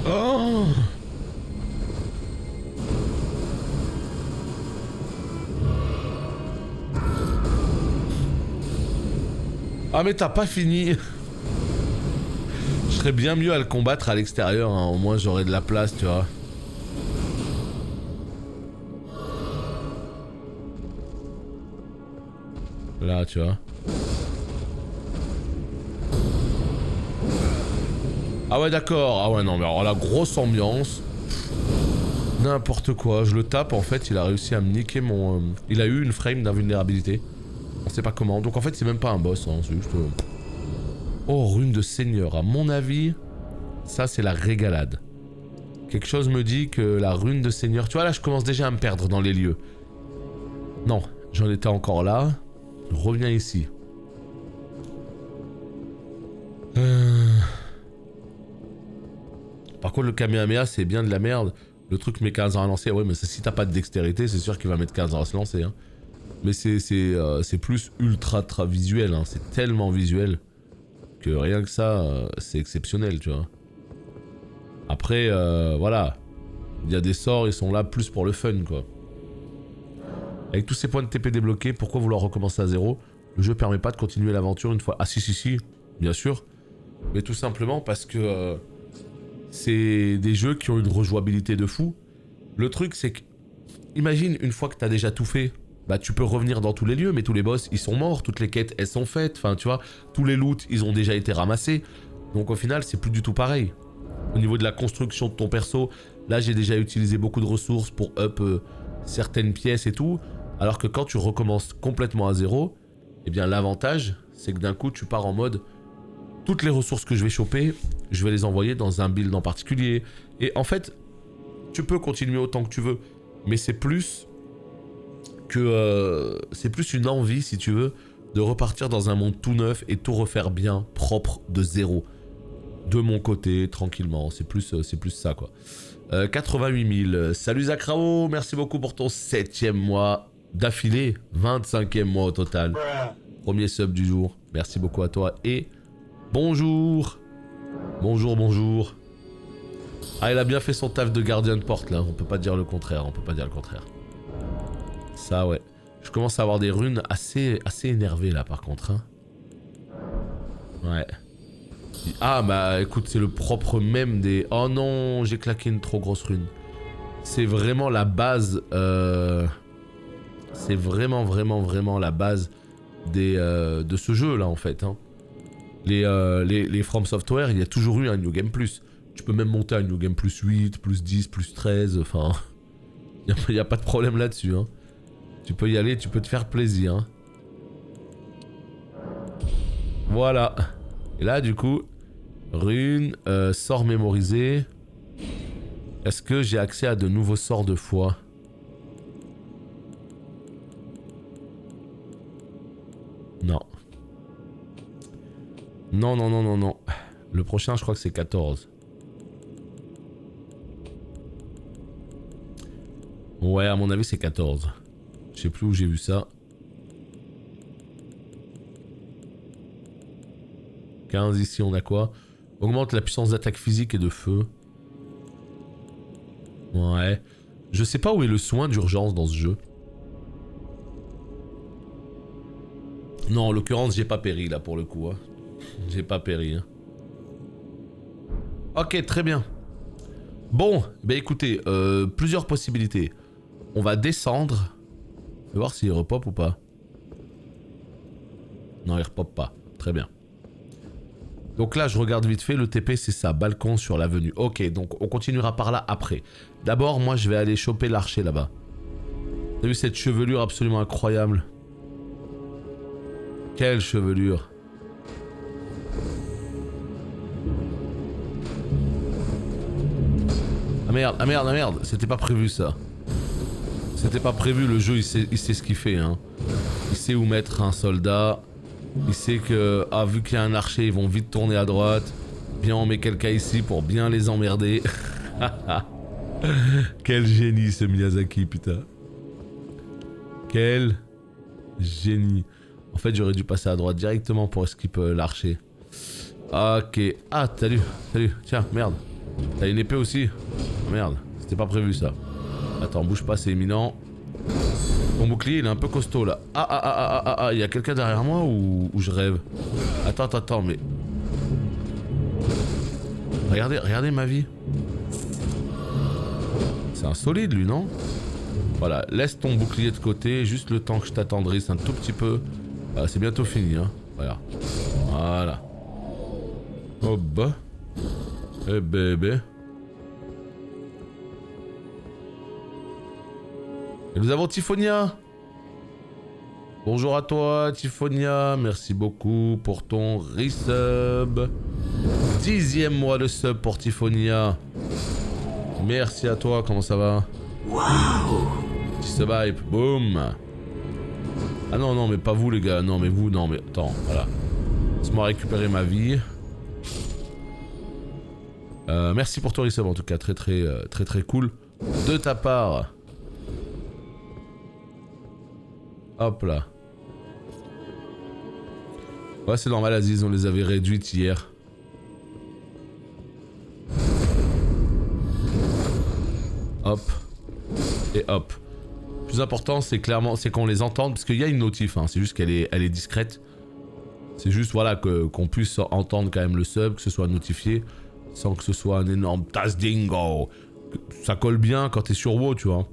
Oh. Ah, mais t'as pas fini. Je serais bien mieux à le combattre à l'extérieur, hein. Au moins, j'aurais de la place, tu vois. Là, tu vois. Ah ouais, d'accord. Ah ouais, non, mais alors la grosse ambiance. N'importe quoi. Je le tape, en fait, il a réussi à me niquer mon... Il a eu une frame d'invulnérabilité. On sait pas comment. Donc en fait, c'est même pas un boss, hein. C'est juste... Oh, rune de seigneur. À mon avis, ça, c'est la régalade. Quelque chose me dit que la rune de seigneur... Tu vois, là, je commence déjà à me perdre dans les lieux. Non, j'en étais encore là. Je reviens ici. Par contre, le Kamehameha, c'est bien de la merde. Le truc met 15 ans à lancer. Ouais, mais si t'as pas de dextérité, c'est sûr qu'il va mettre 15 ans à se lancer. Hein. Mais c'est plus ultra visuel. Hein. C'est tellement visuel que rien que ça, c'est exceptionnel, tu vois. Après, voilà. Il y a des sorts, ils sont là plus pour le fun, quoi. Avec tous ces points de TP débloqués, pourquoi vouloir recommencer à zéro? Le jeu permet pas de continuer l'aventure une fois... Ah si, bien sûr. Mais tout simplement parce que... c'est des jeux qui ont une rejouabilité de fou. Le truc, c'est que... Imagine, une fois que t'as déjà tout fait, bah tu peux revenir dans tous les lieux, mais tous les boss, ils sont morts, toutes les quêtes, elles sont faites, enfin tu vois, tous les loots, ils ont déjà été ramassés. Donc au final, c'est plus du tout pareil. Au niveau de la construction de ton perso, là j'ai déjà utilisé beaucoup de ressources pour up certaines pièces et tout, alors que quand tu recommences complètement à zéro, eh bien l'avantage, c'est que d'un coup tu pars en mode... Toutes les ressources que je vais choper, je vais les envoyer dans un build en particulier. Et en fait, tu peux continuer autant que tu veux, mais c'est plus que c'est plus une envie, si tu veux, de repartir dans un monde tout neuf et tout refaire bien, propre, de zéro. De mon côté, tranquillement, c'est plus ça, quoi. 88 000. Salut Zakrao, merci beaucoup pour ton 7e mois d'affilée, 25e mois au total. Premier sub du jour, merci beaucoup à toi et... Bonjour. Bonjour. Ah, il a bien fait son taf de gardien de porte, là. On peut pas dire le contraire, Ça, ouais. Je commence à avoir des runes assez énervées, là, par contre. Hein. Ouais. Ah, bah, écoute, c'est le propre même des... Oh non, j'ai claqué une trop grosse rune. C'est vraiment la base... C'est vraiment la base des, de ce jeu-là, en fait, hein. Les From Software, il y a toujours eu un New Game Plus. Tu peux même monter un New Game Plus 8, plus 10, plus 13, enfin... Il n'y a pas de problème là-dessus, hein. Tu peux y aller, tu peux te faire plaisir, hein. Voilà. Et là, du coup, rune, sort mémorisé. Est-ce que j'ai accès à de nouveaux sorts de foi? Non. Non, non, non, non, non. Le prochain, je crois que c'est 14. Ouais, à mon avis, c'est 14. Je sais plus où j'ai vu ça. 15 ici, on a quoi? Augmente la puissance d'attaque physique et de feu. Ouais. Je sais pas où est le soin d'urgence dans ce jeu. Non, en l'occurrence, j'ai pas péri là pour le coup. Hein. J'ai pas péri. Hein. Ok, très bien. Bon, bah écoutez, plusieurs possibilités. On va descendre. On va voir s'il repop ou pas. Non, il repop pas. Très bien. Donc là, je regarde vite fait, le TP c'est ça, balcon sur l'avenue. Ok, donc on continuera par là après. D'abord, moi je vais aller choper l'archer là-bas. T'as vu cette chevelure absolument incroyable? Quelle chevelure! Ah merde, ah merde, ah merde, c'était pas prévu ça. C'était pas prévu, le jeu il sait ce qu'il fait. Hein. Il sait où mettre un soldat. Il sait que, ah, vu qu'il y a un archer, ils vont vite tourner à droite. Bien, on met quelqu'un ici pour bien les emmerder. Quel génie ce Miyazaki, putain. Quel génie. En fait, j'aurais dû passer à droite directement pour skip l'archer. Ok. Ah, salut, salut. Tiens, merde. T'as une épée aussi? Merde, c'était pas prévu ça. Attends, bouge pas, c'est imminent. Mon bouclier il est un peu costaud là. Ah, il y a quelqu'un derrière moi ou je rêve? Attends, mais... Regardez ma vie. C'est un solide lui, non? Voilà, laisse ton bouclier de côté, juste le temps que je t'attendrisse un tout petit peu. C'est bientôt fini, hein. Voilà. Oh bah. Eh bébé. Et nous avons Tifonia. Bonjour à toi Tifonia, merci beaucoup pour ton resub. 10e mois de sub pour Tifonia. Merci à toi, comment ça va? Waouh. Petit sub hype, boum. Ah non, non, mais pas vous les gars, non mais vous, non mais attends, voilà. Laisse-moi récupérer ma vie. Merci pour ton resub en tout cas, très cool. De ta part. Hop là. Ouais, c'est normal, Aziz, on les avait réduites hier. Hop. Et hop. Le plus important, c'est clairement, c'est qu'on les entende, parce qu'il y a une notif, hein, c'est juste qu'elle est discrète. C'est juste, voilà, qu'on puisse entendre quand même le sub, que ce soit notifié, sans que ce soit un énorme tas dingo. Ça colle bien quand t'es sur WoW, tu vois.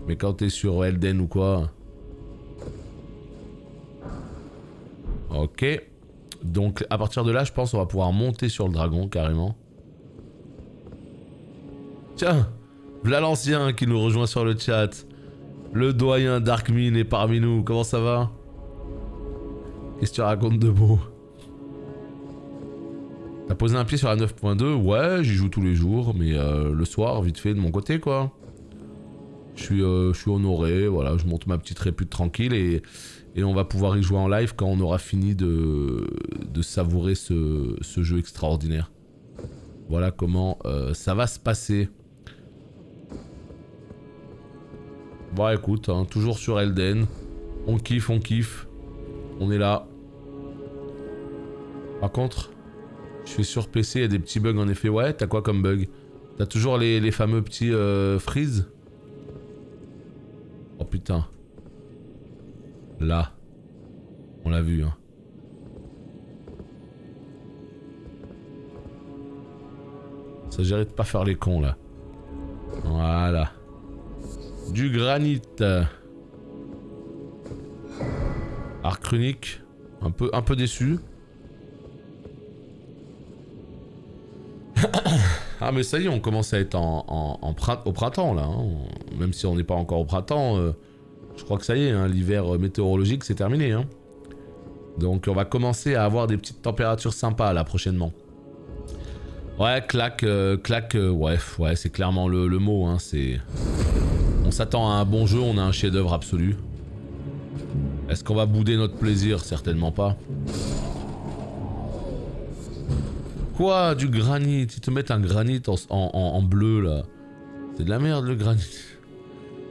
Mais quand t'es sur Elden ou quoi... Ok. Donc à partir de là, je pense on va pouvoir monter sur le dragon carrément. Tiens, voilà l'ancien qui nous rejoint sur le chat. Le doyen Darkmin est parmi nous. Comment ça va? Qu'est-ce que tu racontes de beau? T'as posé un pied sur la 9.2? Ouais, j'y joue tous les jours, mais le soir, vite fait de mon côté quoi. Je suis honoré, voilà, je monte ma petite répute tranquille et on va pouvoir y jouer en live quand on aura fini de savourer ce jeu extraordinaire. Voilà comment ça va se passer. Bon écoute, hein, toujours sur Elden. On kiffe, on est là. Par contre, je suis sur PC, il y a des petits bugs en effet. Ouais, t'as quoi comme bug? T'as toujours les fameux petits freeze? Oh putain. Là. On l'a vu, hein. S'agirait de pas faire les cons, là. Voilà. Du granit. Arc runique. Un peu déçu. Ah mais ça y est, on commence à être au printemps, là. Hein. Même si on n'est pas encore au printemps... je crois que ça y est, hein, l'hiver météorologique c'est terminé. Hein. Donc on va commencer à avoir des petites températures sympas là prochainement. Ouais, claque, ouais, c'est clairement le mot, hein, c'est... On s'attend à un bon jeu, on a un chef-d'œuvre absolu. Est-ce qu'on va bouder notre plaisir? Certainement pas. Quoi? Du granit? Ils te mettent un granit en bleu là. C'est de la merde le granit.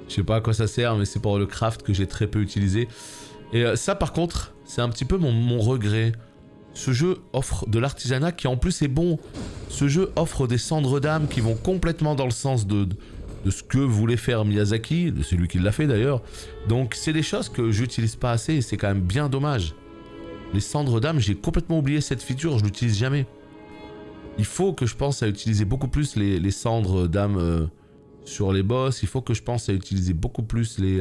Je sais pas à quoi ça sert, mais c'est pour le craft que j'ai très peu utilisé. Et ça par contre, c'est un petit peu mon regret. Ce jeu offre de l'artisanat qui en plus est bon. Ce jeu offre des cendres d'âme qui vont complètement dans le sens de ce que voulait faire Miyazaki, c'est lui qui l'a fait d'ailleurs. Donc c'est des choses que j'utilise pas assez et c'est quand même bien dommage. Les cendres d'âme, j'ai complètement oublié cette feature, je l'utilise jamais. Il faut que je pense à utiliser beaucoup plus les cendres d'âme sur les boss. Il faut que je pense à utiliser beaucoup plus les...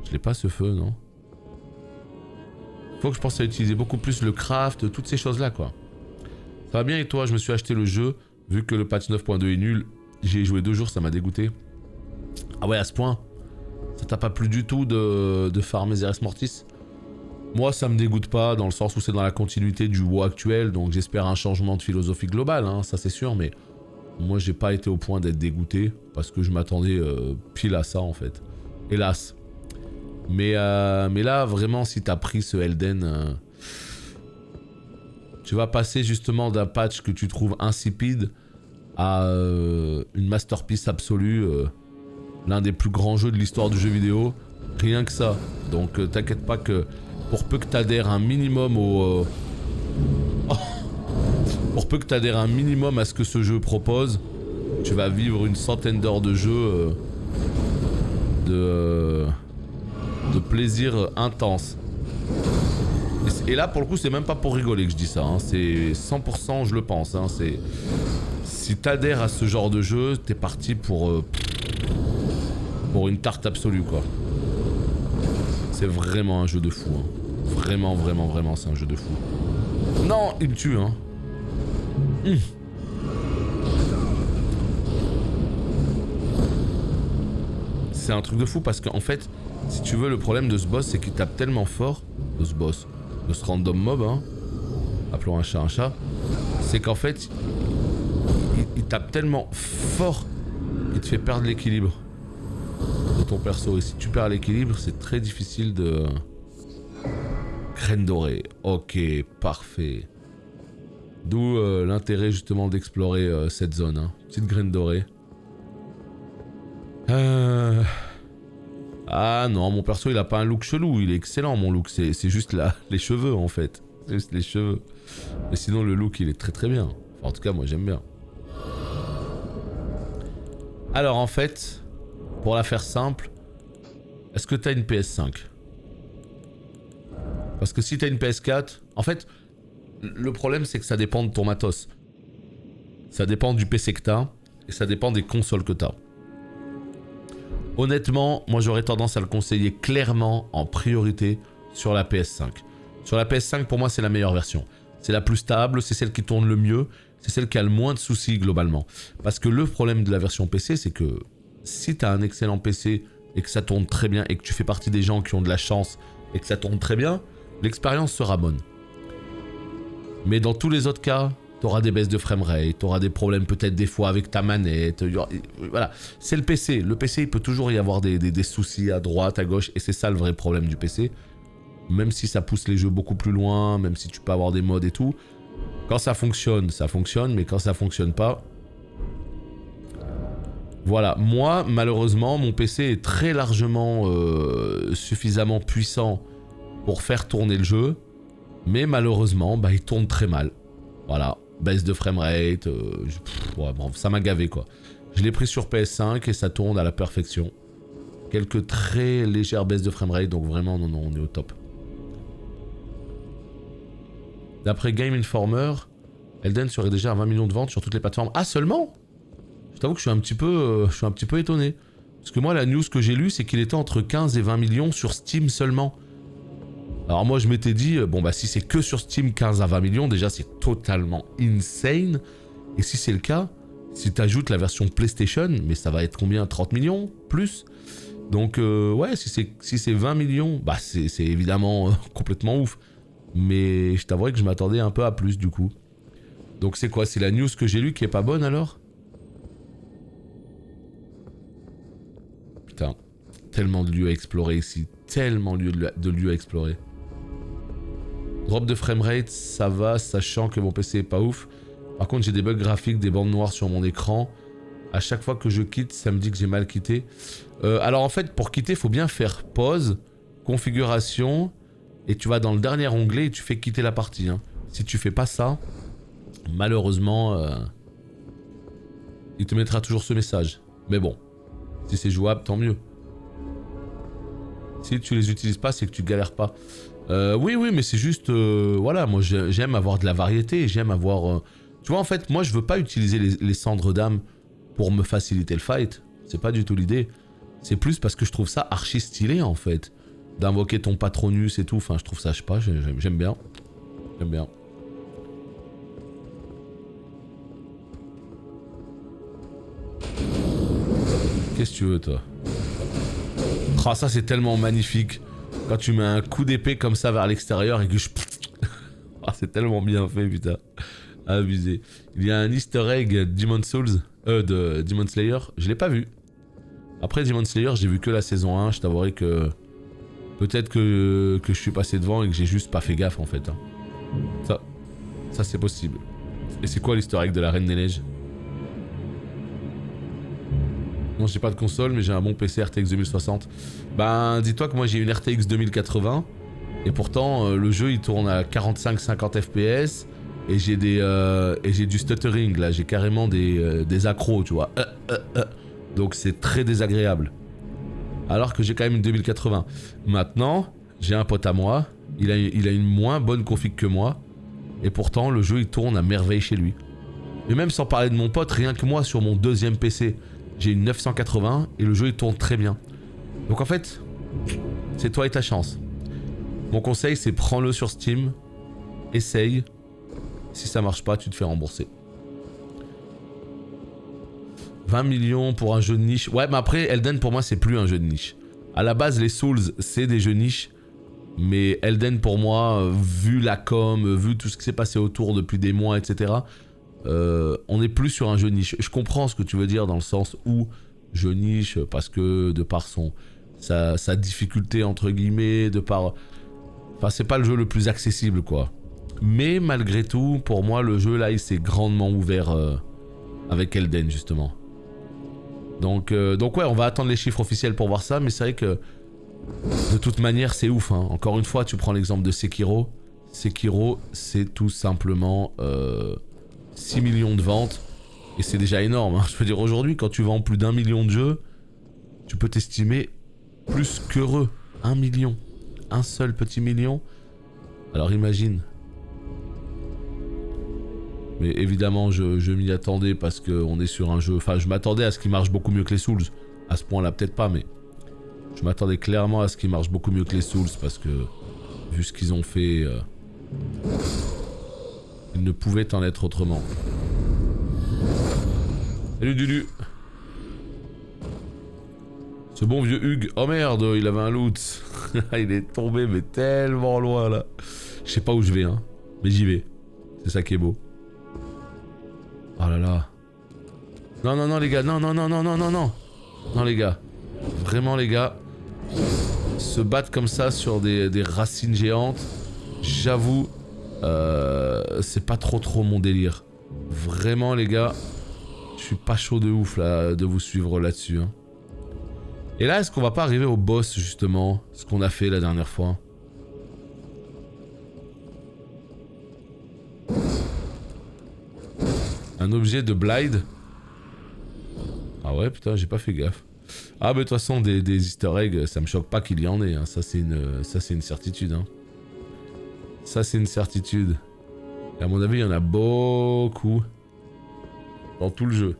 Je l'ai pas ce feu, non? Il faut que je pense à utiliser beaucoup plus le craft, toutes ces choses-là, quoi. Ça va bien et toi? Je me suis acheté le jeu, vu que le patch 9.2 est nul. J'y ai joué 2 jours, ça m'a dégoûté. Ah ouais, à ce point? Ça t'a pas plu du tout de farmer Zeres Mortis? Moi, ça me dégoûte pas, dans le sens où c'est dans la continuité du WoW actuel, donc j'espère un changement de philosophie globale, hein, ça c'est sûr, mais moi j'ai pas été au point d'être dégoûté, parce que je m'attendais pile à ça en fait. Hélas. Mais là, vraiment, si t'as pris ce Elden, tu vas passer justement d'un patch que tu trouves insipide à une masterpiece absolue, l'un des plus grands jeux de l'histoire du jeu vidéo, rien que ça. Donc t'inquiète pas que pour peu que t'adhères un minimum au... pour peu que t'adhères un minimum à ce que ce jeu propose, tu vas vivre une centaine d'heures de jeu de plaisir intense. Et là pour le coup c'est même pas pour rigoler que je dis ça, hein. C'est 100% je le pense, hein. Si t'adhères à ce genre de jeu, t'es parti pour une tarte absolue quoi. C'est vraiment un jeu de fou, hein. Vraiment, vraiment, vraiment c'est un jeu de fou. Non, il me tue hein. C'est un truc de fou parce qu'en fait, si tu veux, le problème de ce boss c'est qu'il tape tellement fort, de ce random mob, hein, appelons un chat, c'est qu'en fait, il tape tellement fort qu'il te fait perdre l'équilibre de ton perso. Et si tu perds l'équilibre, c'est très difficile de... Graine dorée, ok, parfait. D'où l'intérêt justement d'explorer cette zone, hein. Petite graine dorée. Ah non, mon perso il a pas un look chelou, il est excellent mon look, c'est juste là, les cheveux en fait. C'est juste les cheveux. Mais sinon le look il est très très bien. Enfin, en tout cas moi j'aime bien. Alors en fait, pour la faire simple, est-ce que t'as une PS5? Parce que si t'as une PS4, en fait, le problème c'est que ça dépend de ton matos. Ça dépend du PC que t'as, et ça dépend des consoles que t'as. Honnêtement, moi j'aurais tendance à le conseiller clairement en priorité sur la PS5. Sur la PS5, pour moi, c'est la meilleure version. C'est la plus stable, c'est celle qui tourne le mieux, c'est celle qui a le moins de soucis globalement. Parce que le problème de la version PC, c'est que si tu as un excellent PC et que ça tourne très bien et que tu fais partie des gens qui ont de la chance et que ça tourne très bien, l'expérience sera bonne. Mais dans tous les autres cas, t'auras des baisses de framerate, t'auras des problèmes peut-être des fois avec ta manette, voilà. C'est le PC. Le PC, il peut toujours y avoir des soucis à droite, à gauche, et c'est ça le vrai problème du PC. Même si ça pousse les jeux beaucoup plus loin, même si tu peux avoir des mods et tout, quand ça fonctionne, mais quand ça fonctionne pas... Voilà, moi, malheureusement, mon PC est très largement suffisamment puissant pour faire tourner le jeu, mais malheureusement, bah, il tourne très mal. Voilà. Baisse de framerate, ouais, bon, ça m'a gavé quoi. Je l'ai pris sur PS5 et ça tourne à la perfection. Quelques très légères baisses de framerate, donc vraiment non, on est au top. D'après Game Informer, Elden serait déjà à 20 millions de ventes sur toutes les plateformes. Ah seulement? Je t'avoue que je suis un petit peu étonné. Parce que moi la news que j'ai lue c'est qu'il était entre 15 et 20 millions sur Steam seulement. Alors moi je m'étais dit, bon bah si c'est que sur Steam 15 à 20 millions, déjà c'est totalement insane. Et si c'est le cas, si t'ajoutes la version PlayStation, mais ça va être combien? 30 millions? Plus? Donc ouais, si c'est 20 millions, bah c'est évidemment complètement ouf. Mais je t'avouerais que je m'attendais un peu à plus du coup. Donc c'est quoi? C'est la news que j'ai lue qui est pas bonne alors? Putain, tellement de lieux à explorer ici. Tellement de lieux à explorer. Drop de framerate, ça va, sachant que mon PC est pas ouf. Par contre, j'ai des bugs graphiques, des bandes noires sur mon écran. À chaque fois que je quitte, ça me dit que j'ai mal quitté. Alors en fait, pour quitter, il faut bien faire pause, configuration, et tu vas dans le dernier onglet et tu fais quitter la partie. Hein. Si tu fais pas ça, malheureusement, il te mettra toujours ce message. Mais bon, si c'est jouable, tant mieux. Si tu les utilises pas, c'est que tu galères pas. Oui, mais c'est juste... voilà, moi j'aime avoir de la variété, j'aime avoir... Tu vois, en fait, moi je veux pas utiliser les cendres d'âme pour me faciliter le fight. C'est pas du tout l'idée. C'est plus parce que je trouve ça archi stylé, en fait. D'invoquer ton Patronus et tout. Enfin, je trouve ça, je sais pas, j'aime bien. J'aime bien. Qu'est-ce que tu veux, toi? Oh, ça c'est tellement magnifique. Quand tu mets un coup d'épée comme ça vers l'extérieur et que je... Oh, c'est tellement bien fait, putain. Abusé. Il y a un easter egg Demon Souls, de Demon Slayer. Je l'ai pas vu. Après Demon Slayer, j'ai vu que la saison 1. Je t'avouerai que... Peut-être que je suis passé devant et que j'ai juste pas fait gaffe, en fait. Hein. Ça c'est possible. Et c'est quoi l'easter egg de la Reine des Neiges? Non, j'ai pas de console, mais j'ai un bon PC RTX 2060. Ben, dis-toi que moi j'ai une RTX 2080. Et pourtant, le jeu il tourne à 45-50 FPS. Et j'ai du stuttering là. J'ai carrément des accros, tu vois. Donc c'est très désagréable. Alors que j'ai quand même une 2080. Maintenant, j'ai un pote à moi. Il a une moins bonne config que moi. Et pourtant, le jeu il tourne à merveille chez lui. Et même sans parler de mon pote, rien que moi sur mon deuxième PC. J'ai une 980 et le jeu il tourne très bien. Donc en fait, c'est toi et ta chance. Mon conseil c'est prends-le sur Steam, essaye. Si ça marche pas, tu te fais rembourser. 20 millions pour un jeu de niche. Ouais, mais après Elden pour moi c'est plus un jeu de niche. À la base les Souls c'est des jeux niche. Mais Elden pour moi, vu la com, vu tout ce qui s'est passé autour depuis des mois, etc. On n'est plus sur un jeu niche. Je comprends ce que tu veux dire dans le sens où je niche parce que de par sa difficulté entre guillemets, de par... Enfin c'est pas le jeu le plus accessible quoi. Mais malgré tout, pour moi le jeu là il s'est grandement ouvert avec Elden justement. Donc ouais on va attendre les chiffres officiels pour voir ça, mais c'est vrai que de toute manière c'est ouf hein. Encore une fois tu prends l'exemple de Sekiro. Sekiro c'est tout simplement... 6 millions de ventes et c'est déjà énorme hein. Je veux dire aujourd'hui quand tu vends plus d'1 million de jeux tu peux t'estimer plus qu'heureux. 1 million, un seul petit million, alors imagine. Mais évidemment je m'y attendais parce qu'on est sur un jeu, enfin je m'attendais à ce qu'il marche beaucoup mieux que les Souls, à ce point là peut-être pas, mais je m'attendais clairement à ce qu'il marche beaucoup mieux que les Souls parce que vu ce qu'ils ont fait il ne pouvait en être autrement. Salut Dulu. Ce bon vieux Hugues. Oh merde, il avait un loot. Il est tombé mais tellement loin là. Je sais pas où je vais hein. Mais j'y vais. C'est ça qui est beau. Oh là là. Non les gars. Non. Non les gars. Vraiment les gars. Se battre comme ça sur des racines géantes. J'avoue. C'est pas trop mon délire. Vraiment les gars, je suis pas chaud de ouf là de vous suivre là-dessus. Hein. Et là, est-ce qu'on va pas arriver au boss justement, ce qu'on a fait la dernière fois? Un objet de Blade. Ah ouais putain, j'ai pas fait gaffe. Ah mais de toute façon des easter eggs, ça me choque pas qu'il y en ait. Hein. Ça c'est une certitude. Hein. Ça c'est une certitude. Et à mon avis il y en a beaucoup dans tout le jeu.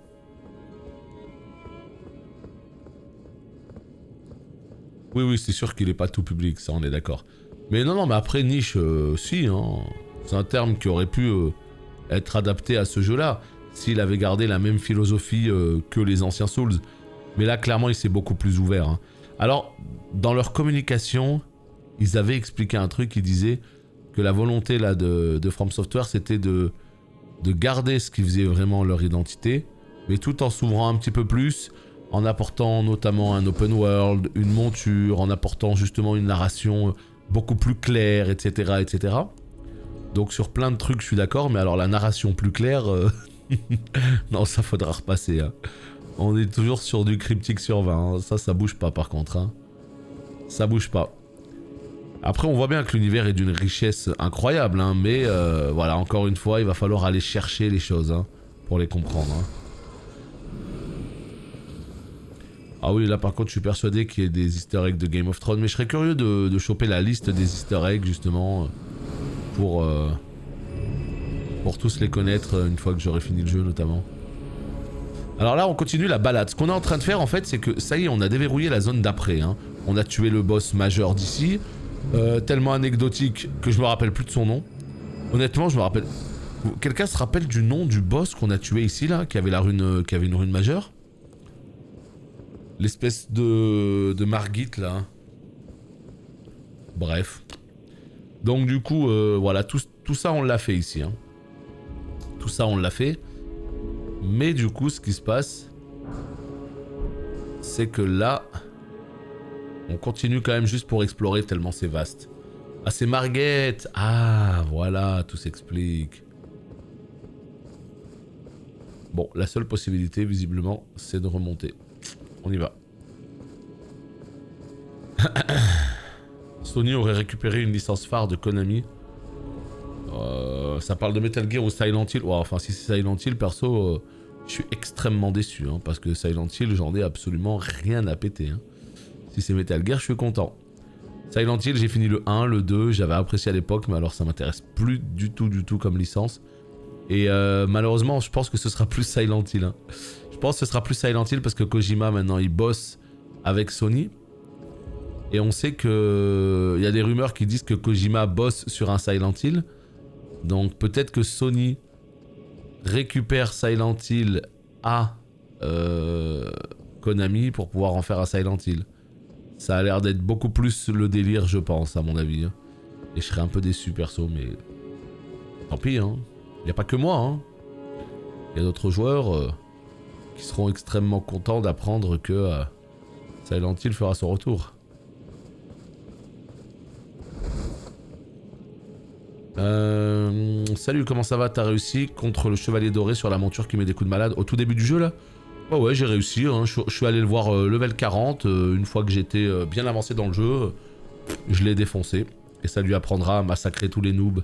Oui c'est sûr qu'il est pas tout public, ça on est d'accord. Mais non mais après niche, si hein. C'est un terme qui aurait pu être adapté à ce jeu là s'il avait gardé la même philosophie que les anciens Souls. Mais là clairement il s'est beaucoup plus ouvert. Hein. Alors, dans leur communication, ils avaient expliqué un truc, ils disaient que la volonté là de From Software, c'était de garder ce qui faisait vraiment leur identité, mais tout en s'ouvrant un petit peu plus, en apportant notamment un open world, une monture, en apportant justement une narration beaucoup plus claire, etc., etc. Donc sur plein de trucs, je suis d'accord, mais alors la narration plus claire, non, ça faudra repasser. Hein. On est toujours sur du cryptique sur 20, hein. Ça bouge pas par contre. Hein. Ça bouge pas. Après, on voit bien que l'univers est d'une richesse incroyable, hein, mais voilà, encore une fois, il va falloir aller chercher les choses hein, pour les comprendre. Hein. Ah oui, là par contre, je suis persuadé qu'il y ait des easter eggs de Game of Thrones, mais je serais curieux de choper la liste des easter eggs, justement, pour tous les connaître une fois que j'aurai fini le jeu, notamment. Alors là, on continue la balade. Ce qu'on est en train de faire, en fait, c'est que, ça y est, on a déverrouillé la zone d'après. Hein. On a tué le boss majeur d'ici. Tellement anecdotique que je me rappelle plus de son nom. Honnêtement, je me rappelle... Quelqu'un se rappelle du nom du boss qu'on a tué ici, là, qui avait une rune majeure? L'espèce de Margit, là. Hein. Bref. Donc du coup, voilà, tout ça, on l'a fait ici. Hein. Tout ça, on l'a fait. Mais du coup, ce qui se passe, c'est que là... On continue quand même juste pour explorer tellement c'est vaste. Ah, c'est Margit. Ah, voilà, tout s'explique. Bon, la seule possibilité, visiblement, c'est de remonter. On y va. Sony aurait récupéré une licence phare de Konami. Ça parle de Metal Gear ou Silent Hill. Ouais, enfin, si c'est Silent Hill, perso, je suis extrêmement déçu. Hein, parce que Silent Hill, j'en ai absolument rien à péter. Hein. Si c'est Metal Gear, je suis content. Silent Hill, j'ai fini le 1, le 2, j'avais apprécié à l'époque, mais alors ça m'intéresse plus du tout comme licence. Et malheureusement, je pense que ce sera plus Silent Hill. Hein. Je pense que ce sera plus Silent Hill parce que Kojima, maintenant, il bosse avec Sony. Et on sait que... Il y a des rumeurs qui disent que Kojima bosse sur un Silent Hill. Donc peut-être que Sony récupère Silent Hill à Konami pour pouvoir en faire un Silent Hill. Ça a l'air d'être beaucoup plus le délire, je pense, à mon avis. Hein. Et je serais un peu déçu, perso, mais... Tant pis, hein. Il n'y a pas que moi, hein. Il y a d'autres joueurs qui seront extrêmement contents d'apprendre que Silent Hill fera son retour. Salut, comment ça va? T'as réussi contre le chevalier doré sur la monture qui met des coups de malade au tout début du jeu, là? Ouais, j'ai réussi, hein. Je suis allé le voir level 40, une fois que j'étais bien avancé dans le jeu, je l'ai défoncé. Et ça lui apprendra à massacrer tous les noobs.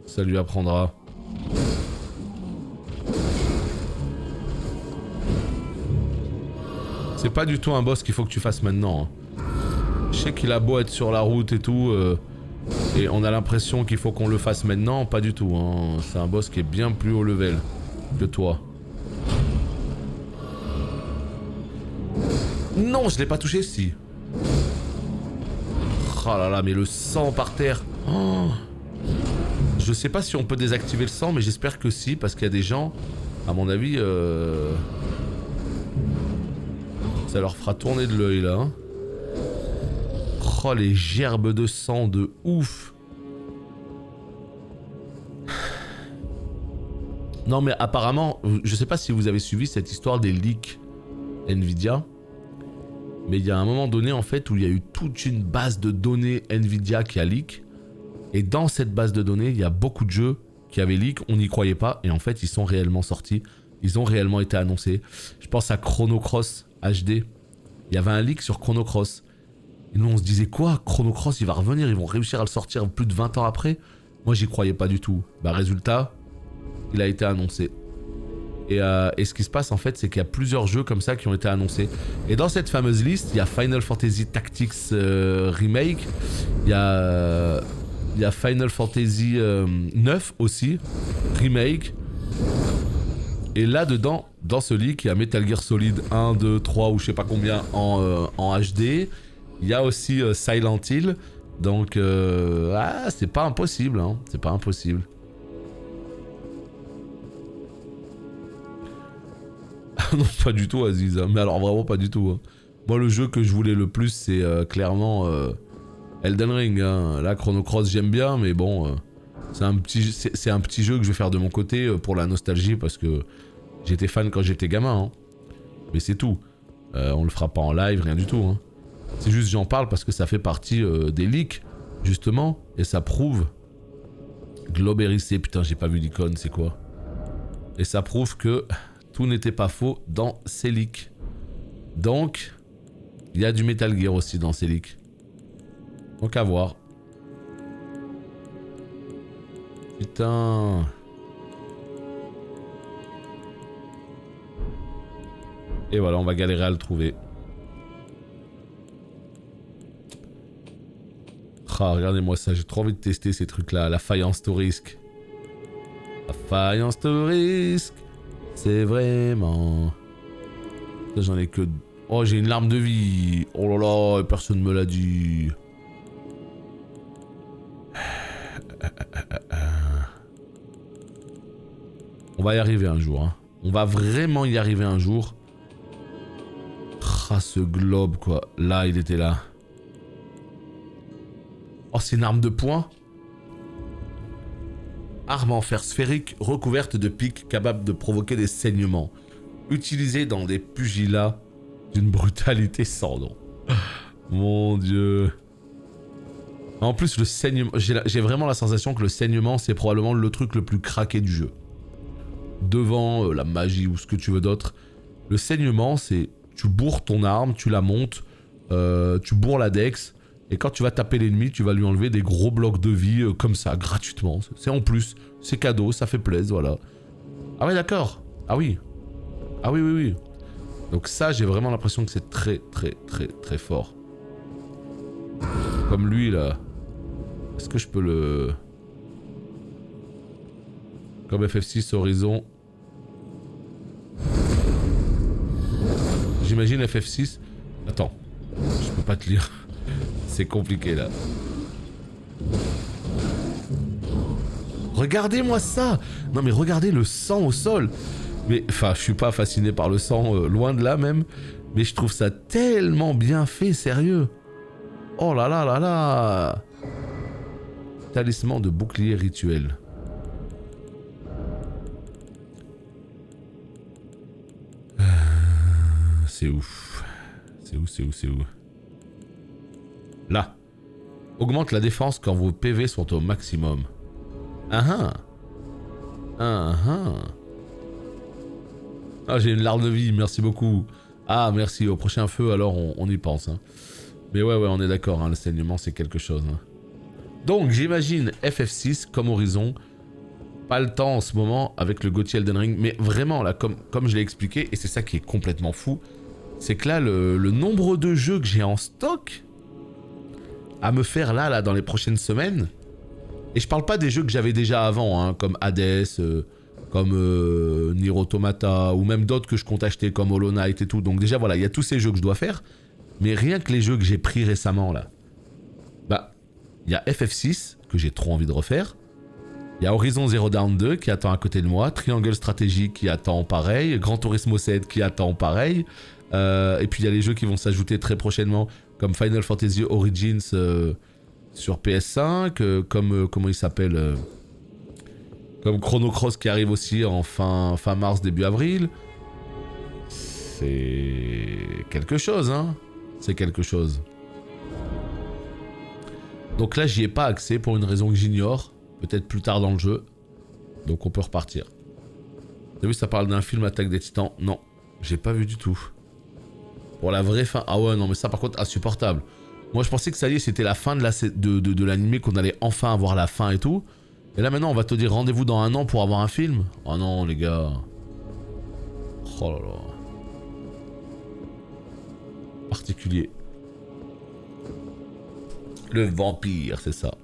Ça lui apprendra. C'est pas du tout un boss qu'il faut que tu fasses maintenant. Hein. Je sais qu'il a beau être sur la route et tout, et on a l'impression qu'il faut qu'on le fasse maintenant, pas du tout. Hein. C'est un boss qui est bien plus haut level que toi. Non, je l'ai pas touché, si. Oh là là, mais le sang par terre. Oh. Je sais pas si on peut désactiver le sang, mais j'espère que si, parce qu'il y a des gens, à mon avis, ça leur fera tourner de l'œil là. Hein. Oh, les gerbes de sang de ouf. Non mais apparemment, je sais pas si vous avez suivi cette histoire des leaks Nvidia, mais il y a un moment donné en fait où il y a eu toute une base de données Nvidia qui a leak, et dans cette base de données il y a beaucoup de jeux qui avaient leak, on n'y croyait pas, et en fait ils sont réellement sortis, ils ont réellement été annoncés. Je pense à Chrono Cross HD, il y avait un leak sur Chrono Cross, et nous on se disait quoi, Chrono Cross il va revenir, ils vont réussir à le sortir plus de 20 ans après. Moi j'y croyais pas du tout, bah résultat... Il a été annoncé. Et ce qui se passe en fait, c'est qu'il y a plusieurs jeux comme ça qui ont été annoncés. Et dans cette fameuse liste, il y a Final Fantasy Tactics Remake. Il y a Final Fantasy 9 aussi, Remake. Et là-dedans, dans ce leak, il y a Metal Gear Solid 1, 2, 3 ou je sais pas combien en HD. Il y a aussi Silent Hill. Donc, c'est pas impossible. Hein. C'est pas impossible. Non, pas du tout, Aziz. Hein. Mais alors, vraiment pas du tout. Hein. Moi, le jeu que je voulais le plus, c'est clairement Elden Ring. Hein. Là, Chrono Cross, j'aime bien, mais bon, c'est un petit jeu que je vais faire de mon côté pour la nostalgie, parce que j'étais fan quand j'étais gamin. Hein. Mais c'est tout. On le fera pas en live, rien du tout. Hein. C'est juste, j'en parle parce que ça fait partie des leaks, justement, et ça prouve... Globe hérissé, putain, j'ai pas vu l'icône, c'est quoi? Et ça prouve que tout n'était pas faux dans ces leaks. Donc, il y a du Metal Gear aussi dans ces leaks. Donc à voir. Putain. Et voilà, on va galérer à le trouver. Ah, regardez-moi ça, j'ai trop envie de tester ces trucs-là. La faïence to risk. La faïence to risk. C'est vraiment... J'en ai que... Oh, j'ai une larme de vie. Oh là là, personne me l'a dit. On va y arriver un jour. Hein. On va vraiment y arriver un jour. Ah, ce globe, quoi. Là, il était là. Oh, c'est une arme de poing. Arme en fer sphérique recouverte de pics capable de provoquer des saignements. Utilisée dans des pugilats d'une brutalité sans nom. Mon dieu. En plus, le saignement... J'ai vraiment la sensation que le saignement, c'est probablement le truc le plus craqué du jeu. Devant la magie ou ce que tu veux d'autre. Le saignement, c'est... Tu bourres ton arme, tu la montes, tu bourres la dex... Et quand tu vas taper l'ennemi, tu vas lui enlever des gros blocs de vie comme ça, gratuitement. C'est en plus, c'est cadeau, ça fait plaisir, voilà. Ah ouais, d'accord. Ah oui. Ah oui, oui, oui. Donc ça, j'ai vraiment l'impression que c'est très, très, très, très fort. Comme lui, là. Est-ce que je peux le... Comme FF6 Horizon. J'imagine FF6... Attends. Je peux pas te lire. C'est compliqué là. Regardez-moi ça. Non mais regardez le sang au sol. Mais enfin, je suis pas fasciné par le sang, loin de là même. Mais je trouve ça tellement bien fait, sérieux. Oh là là là là. Talisman de bouclier rituel. C'est ouf. C'est où, c'est où, c'est où? Là. Augmente la défense quand vos PV sont au maximum. Ah ah. Ah, j'ai une larme de vie, merci beaucoup. Ah, merci. Au prochain feu, alors on y pense. Hein. Mais ouais, on est d'accord, hein, le saignement, c'est quelque chose. Hein. Donc, j'imagine FF6 comme Horizon. Pas le temps en ce moment avec le GOTY Elden Ring. Mais vraiment, là, comme je l'ai expliqué, et c'est ça qui est complètement fou, c'est que là, le nombre de jeux que j'ai en stock... à me faire là dans les prochaines semaines. Et je parle pas des jeux que j'avais déjà avant, hein, comme Hades, comme Nier Automata, ou même d'autres que je compte acheter comme Hollow Knight et tout. Donc déjà voilà, il y a tous ces jeux que je dois faire. Mais rien que les jeux que j'ai pris récemment là. Bah, il y a FF6 que j'ai trop envie de refaire. Il y a Horizon Zero Dawn 2 qui attend à côté de moi. Triangle Strategy qui attend pareil. Gran Turismo 7 qui attend pareil. Et puis il y a les jeux qui vont s'ajouter très prochainement. Comme Final Fantasy Origins sur PS5, comme comment il s'appelle comme Chrono Cross qui arrive aussi en fin mars, début avril. C'est quelque chose, hein. C'est quelque chose. Donc là, j'y ai pas accès pour une raison que j'ignore. Peut-être plus tard dans le jeu. Donc on peut repartir. T'as vu, ça parle d'un film Attaque des Titans? Non, j'ai pas vu du tout. Pour la vraie fin. Ah ouais, non, mais ça par contre, insupportable. Moi, je pensais que ça y est, c'était la fin de l'animé, qu'on allait enfin avoir la fin et tout. Et là, maintenant, on va te dire rendez-vous dans 1 an pour avoir un film. Oh non, les gars. Oh là là. Particulier. Le vampire, c'est ça.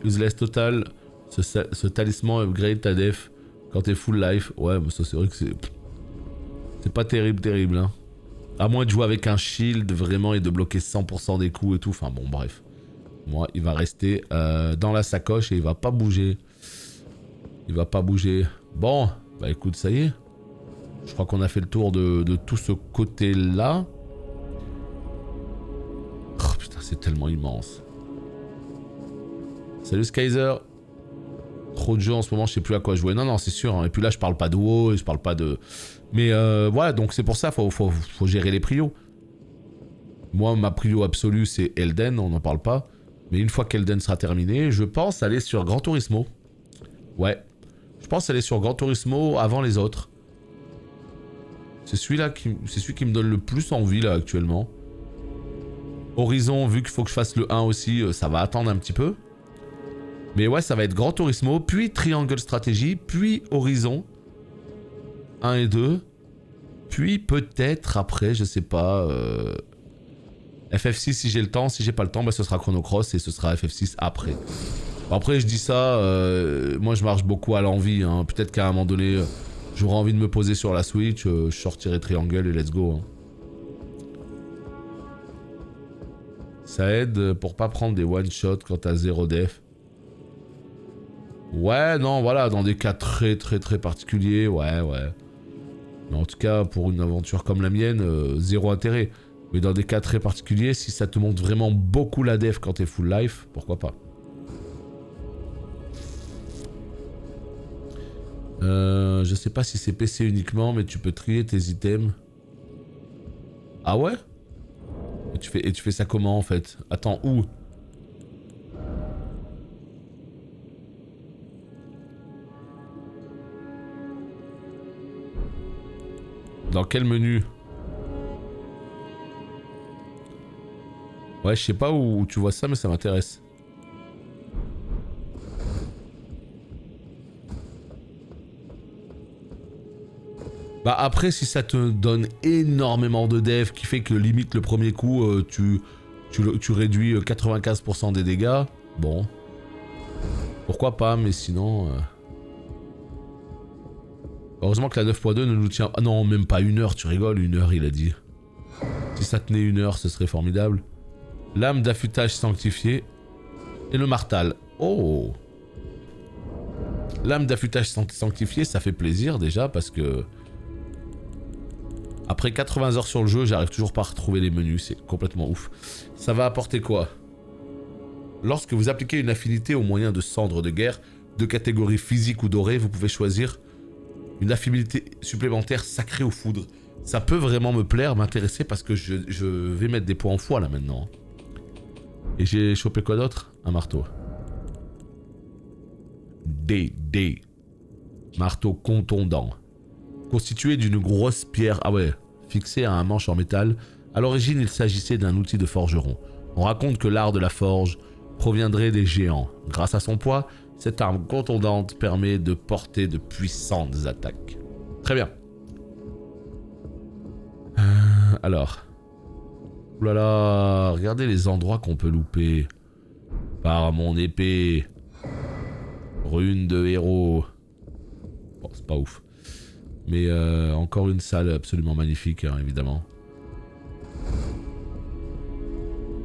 Useless total. Ce talisman upgrade ta def quand t'es full life. Ouais, mais ça, c'est vrai que c'est... C'est pas terrible, hein. À moins de jouer avec un shield vraiment et de bloquer 100% des coups et tout. Enfin bon, bref. Moi, il va rester dans la sacoche et il va pas bouger. Il va pas bouger. Bon, bah écoute, ça y est. Je crois qu'on a fait le tour de tout ce côté-là. Oh putain, c'est tellement immense. Salut Skyzer. Trop de jeux en ce moment, je sais plus à quoi jouer. Non, non, c'est sûr. Hein. Et puis là, je parle pas de WoW, je parle pas de... Mais voilà, donc c'est pour ça, faut gérer les prios. Moi, ma prio absolue, c'est Elden, on n'en parle pas. Mais une fois qu'Elden sera terminé, je pense aller sur Gran Turismo. Ouais. Je pense aller sur Gran Turismo avant les autres. C'est celui qui me donne le plus envie, là, actuellement. Horizon, vu qu'il faut que je fasse le 1 aussi, ça va attendre un petit peu. Mais ouais, ça va être Gran Turismo, puis Triangle Strategy, puis Horizon 1 et 2. Puis peut-être après, je sais pas... FF6 si j'ai le temps, si j'ai pas le temps, bah, ce sera Chrono Cross et ce sera FF6 après. Bon, après je dis ça, moi je marche beaucoup à l'envie, hein. Peut-être qu'à un moment donné, j'aurai envie de me poser sur la Switch, je sortirai Triangle et let's go. Hein. Ça aide pour pas prendre des one-shots quand t'as 0 def. Ouais, non, voilà, dans des cas très particuliers, ouais. Mais en tout cas, pour une aventure comme la mienne, zéro intérêt. Mais dans des cas très particuliers, si ça te montre vraiment beaucoup la def quand t'es full life, pourquoi pas. Je sais pas si c'est PC uniquement, mais tu peux trier tes items. Ah ouais? Et tu fais ça comment en fait? Attends, où? Dans quel menu? Ouais, je sais pas où tu vois ça, mais ça m'intéresse. Bah après, si ça te donne énormément de dev, qui fait que limite le premier coup, tu réduis 95% des dégâts, bon. Pourquoi pas, mais sinon... Heureusement que la 9.2 ne nous tient... Ah non, même pas 1 heure, tu rigoles, 1 heure il a dit. Si ça tenait 1 heure, ce serait formidable. Lame d'affûtage sanctifiée. Et le martal. Oh! Lame d'affûtage sanctifiée, ça fait plaisir déjà parce que... Après 80 heures sur le jeu, j'arrive toujours pas à retrouver les menus, c'est complètement ouf. Ça va apporter quoi? Lorsque vous appliquez une affinité au moyen de cendres de guerre, de catégorie physique ou dorée, vous pouvez choisir une affinité supplémentaire sacrée ou foudre. Ça peut vraiment me plaire, m'intéresser parce que je vais mettre des points en foi là maintenant. Et j'ai chopé quoi d'autre? Un marteau. D. Marteau contondant. Constitué d'une grosse pierre, ah ouais, fixée à un manche en métal. À l'origine, il s'agissait d'un outil de forgeron. On raconte que l'art de la forge proviendrait des géants. Grâce à son poids, cette arme contondante permet de porter de puissantes attaques. Très bien. Alors. Oulala, regardez les endroits qu'on peut louper. Par mon épée. Rune de héros. Bon, c'est pas ouf. Mais encore une salle absolument magnifique, hein, évidemment.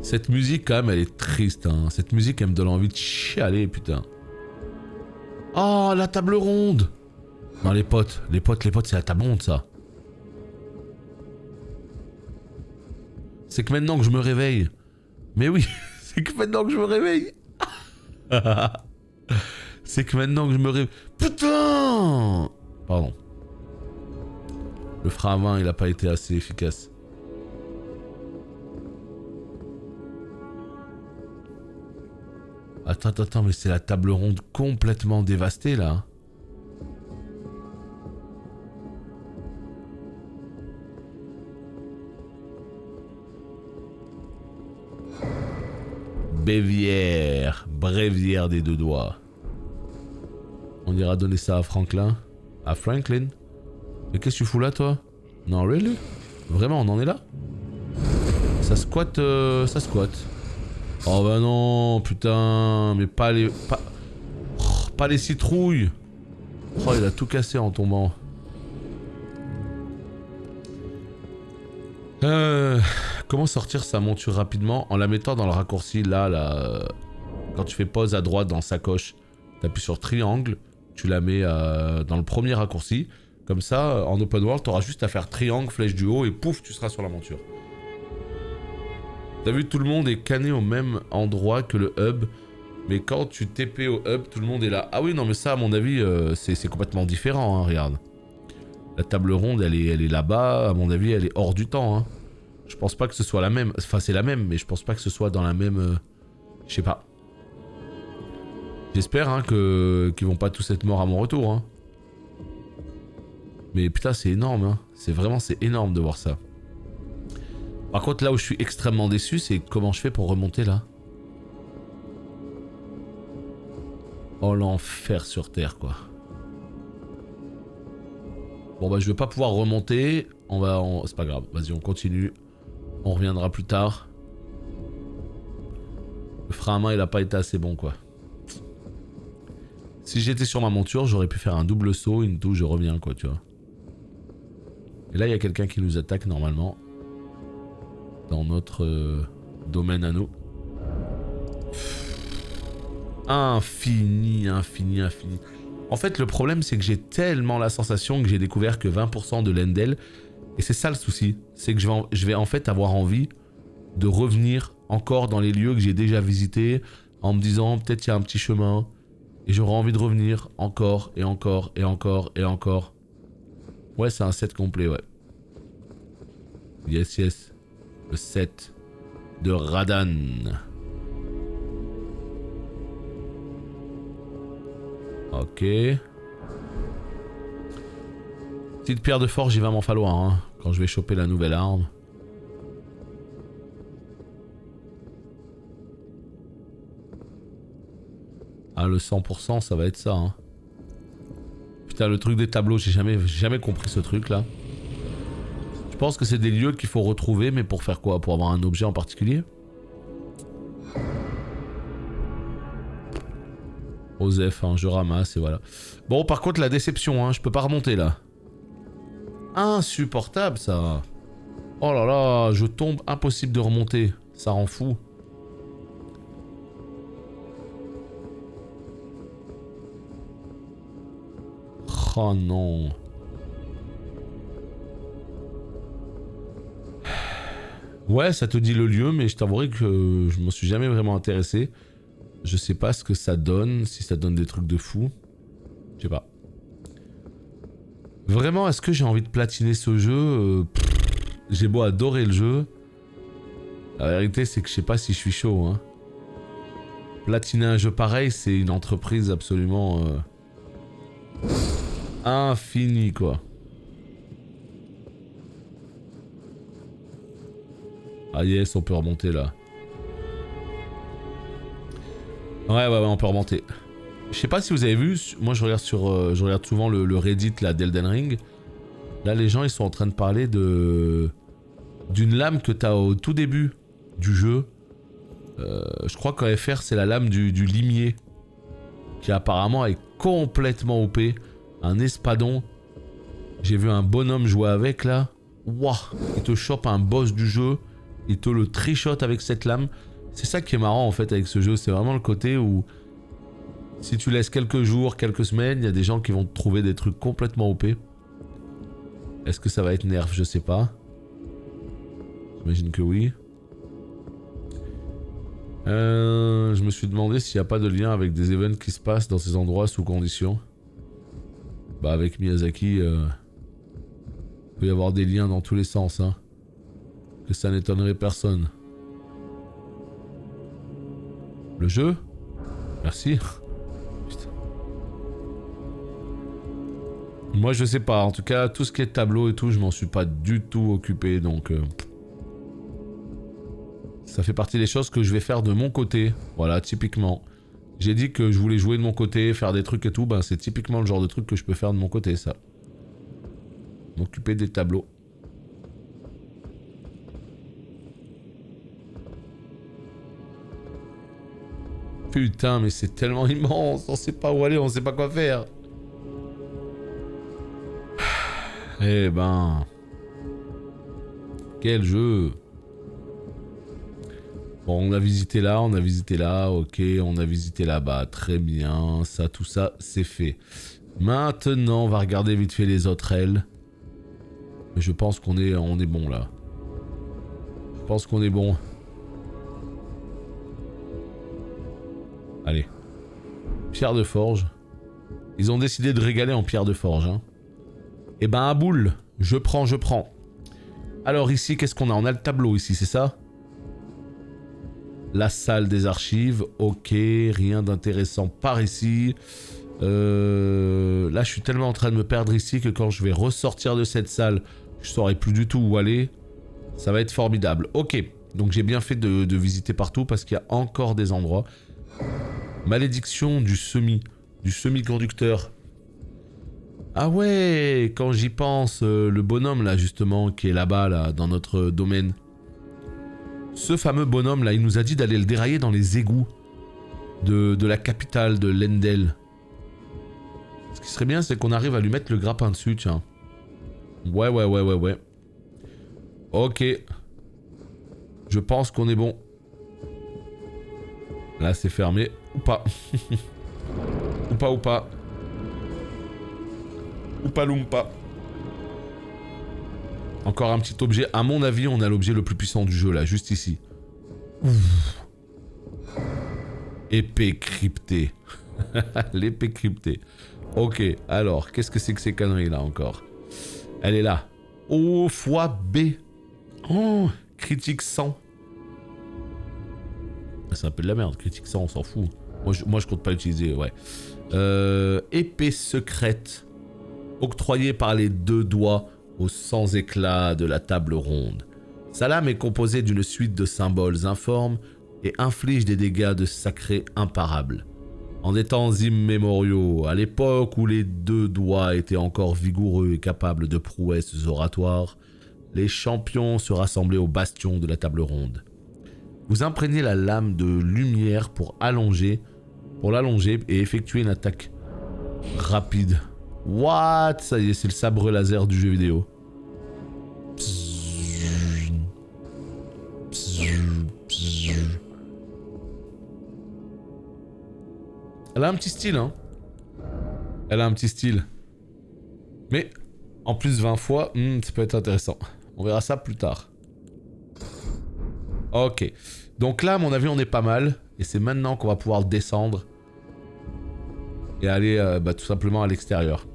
Cette musique, quand même, elle est triste. Hein. Cette musique, elle me donne envie de chialer, putain. Oh, la table ronde! Non, les potes, c'est la table ronde, ça. C'est que maintenant que je me réveille. Mais oui, c'est que maintenant que je me réveille. C'est que maintenant que je me réveille. Putain! Pardon. Le frein à main, il a pas été assez efficace. Attends, mais c'est la table ronde complètement dévastée, là. Bréviaire des deux doigts. On ira donner ça à Franklin. À Franklin? Mais qu'est-ce que tu fous là, toi? Non, really? Vraiment, on en est là? Ça squatte, ça squatte. Oh bah non, putain, mais pas les... Pas les citrouilles. Oh, il a tout cassé en tombant. Comment sortir sa monture rapidement en la mettant dans le raccourci là, quand tu fais pause à droite dans sacoche, t'appuies sur triangle, tu la mets dans le premier raccourci, Comme ça, en open world, t'auras juste à faire triangle, flèche du haut et pouf, tu seras sur la monture. T'as vu, tout le monde est canné au même endroit que le hub. Mais quand tu TP au hub, tout le monde est là. Ah oui, non, mais ça, à mon avis, c'est complètement différent, hein, regarde. La table ronde, elle est là-bas. À mon avis, elle est hors du temps, hein. Je pense pas que ce soit la même. Enfin, c'est la même, mais je pense pas que ce soit dans la même... Je sais pas. J'espère, hein, qu'ils vont pas tous être morts à mon retour, hein. Mais putain, c'est énorme, hein. C'est énorme de voir ça. Par contre, là où je suis extrêmement déçu, c'est comment je fais pour remonter, là. Oh, l'enfer sur Terre, quoi. Bon, bah, je vais pas pouvoir remonter. C'est pas grave. Vas-y, on continue. On reviendra plus tard. Le frein à main, il a pas été assez bon, quoi. Si j'étais sur ma monture, j'aurais pu faire un double saut, une touche, je reviens, quoi, tu vois. Et là, il y a quelqu'un qui nous attaque, normalement. Dans notre domaine à nous. Infini. En fait, le problème, c'est que j'ai tellement la sensation que j'ai découvert que 20% de l'Endel. Et c'est ça le souci. C'est que je vais en fait avoir envie de revenir encore dans les lieux que j'ai déjà visités en me disant peut-être il y a un petit chemin. Et j'aurai envie de revenir encore et encore et encore et encore. Ouais, c'est un set complet, ouais. Yes, yes. Le set de Radan. Ok. Petite pierre de forge, il va m'en falloir, hein, quand je vais choper la nouvelle arme. Ah, le 100%, ça va être ça, hein. Putain, le truc des tableaux, j'ai jamais compris ce truc là. Je pense que c'est des lieux qu'il faut retrouver, mais pour faire quoi? Pour avoir un objet en particulier? Osef, hein, je ramasse et voilà. Bon, par contre, la déception, hein, je peux pas remonter là. Insupportable ça. Oh là là, je tombe, impossible de remonter. Ça rend fou. Oh non. Ouais, ça te dit le lieu, mais je t'avouerai que je m'en suis jamais vraiment intéressé. Je sais pas ce que ça donne, si ça donne des trucs de fou. Je sais pas. Vraiment, est-ce que j'ai envie de platiner ce jeu? J'ai beau adorer le jeu. La vérité, c'est que je sais pas si je suis chaud, hein. Platiner un jeu pareil, c'est une entreprise absolument... infinie, quoi. Ah yes, on peut remonter là. Ouais, on peut remonter. Je sais pas si vous avez vu, moi je regarde souvent le Reddit là d'Elden Ring. Là, les gens ils sont en train de parler d'une lame que t'as au tout début du jeu. Je crois qu'en FR c'est la lame du limier qui apparemment est complètement OP. Un espadon. J'ai vu un bonhomme jouer avec là. Wouah, il te chope un boss du jeu. Il te le trichote avec cette lame. C'est ça qui est marrant en fait avec ce jeu. C'est vraiment le côté où si tu laisses quelques jours, quelques semaines, il y a des gens qui vont te trouver des trucs complètement OP. Est-ce que ça va être nerf? Je sais pas. J'imagine que oui. Je me suis demandé s'il n'y a pas de lien avec des events qui se passent dans ces endroits sous conditions. Bah avec Miyazaki, il peut y avoir des liens dans tous les sens, hein. Que ça n'étonnerait personne. Le jeu? Merci. Putain. Moi je sais pas, en tout cas tout ce qui est tableau et tout, je m'en suis pas du tout occupé, donc... Ça fait partie des choses que je vais faire de mon côté, voilà, typiquement. J'ai dit que je voulais jouer de mon côté, faire des trucs et tout, ben c'est typiquement le genre de truc que je peux faire de mon côté, ça. M'occuper des tableaux. Putain, mais c'est tellement immense, on sait pas où aller, on sait pas quoi faire. Eh ben... Quel jeu. Bon, on a visité là, ok, on a visité là-bas, très bien, ça, tout ça, c'est fait. Maintenant, on va regarder vite fait les autres ailes. Mais je pense qu'on est bon là. Je pense qu'on est bon. Allez. Pierre de forge. Ils ont décidé de régaler en pierre de forge. Hein. Et ben à boule. Je prends. Alors ici, qu'est-ce qu'on a? On a le tableau ici, c'est ça? La salle des archives. Ok, rien d'intéressant par ici. Là, je suis tellement en train de me perdre ici que quand je vais ressortir de cette salle, je saurai plus du tout où aller. Ça va être formidable. Ok, donc j'ai bien fait de visiter partout parce qu'il y a encore des endroits. Malédiction du semi-conducteur. Ah ouais, quand j'y pense, le bonhomme là justement qui est là-bas là dans notre domaine. Ce fameux bonhomme là, il nous a dit d'aller le dérailler dans les égouts de la capitale de Lendel. Ce qui serait bien, c'est qu'on arrive à lui mettre le grappin dessus, tiens. Ouais. Ok. Je pense qu'on est bon. Là, c'est fermé. Ou pas. ou pas. Oupa lumpa. Encore un petit objet. À mon avis, on a l'objet le plus puissant du jeu, là, juste ici. Ouf. Épée cryptée. L'épée cryptée. Ok, alors, qu'est-ce que c'est que ces conneries là encore? Elle est là. O fois B. Oh, critique 100. C'est un peu de la merde, critique 100, on s'en fout. Moi, je compte pas l'utiliser, ouais. Épée secrète. Octroyée par les deux doigts aux 100 éclats de la table ronde. Sa lame est composée d'une suite de symboles informes et inflige des dégâts de sacré imparables. En des temps immémoriaux, à l'époque où les deux doigts étaient encore vigoureux et capables de prouesses oratoires, les champions se rassemblaient au bastion de la table ronde. Vous imprégnez la lame de lumière pour l'allonger et effectuer une attaque rapide. What? Ça y est, c'est le sabre laser du jeu vidéo. Elle a un petit style, hein. Elle a un petit style. Mais, en plus 20 fois, ça peut être intéressant. On verra ça plus tard. Ok. Donc là, à mon avis, on est pas mal. Et c'est maintenant qu'on va pouvoir descendre. Et aller tout simplement à l'extérieur.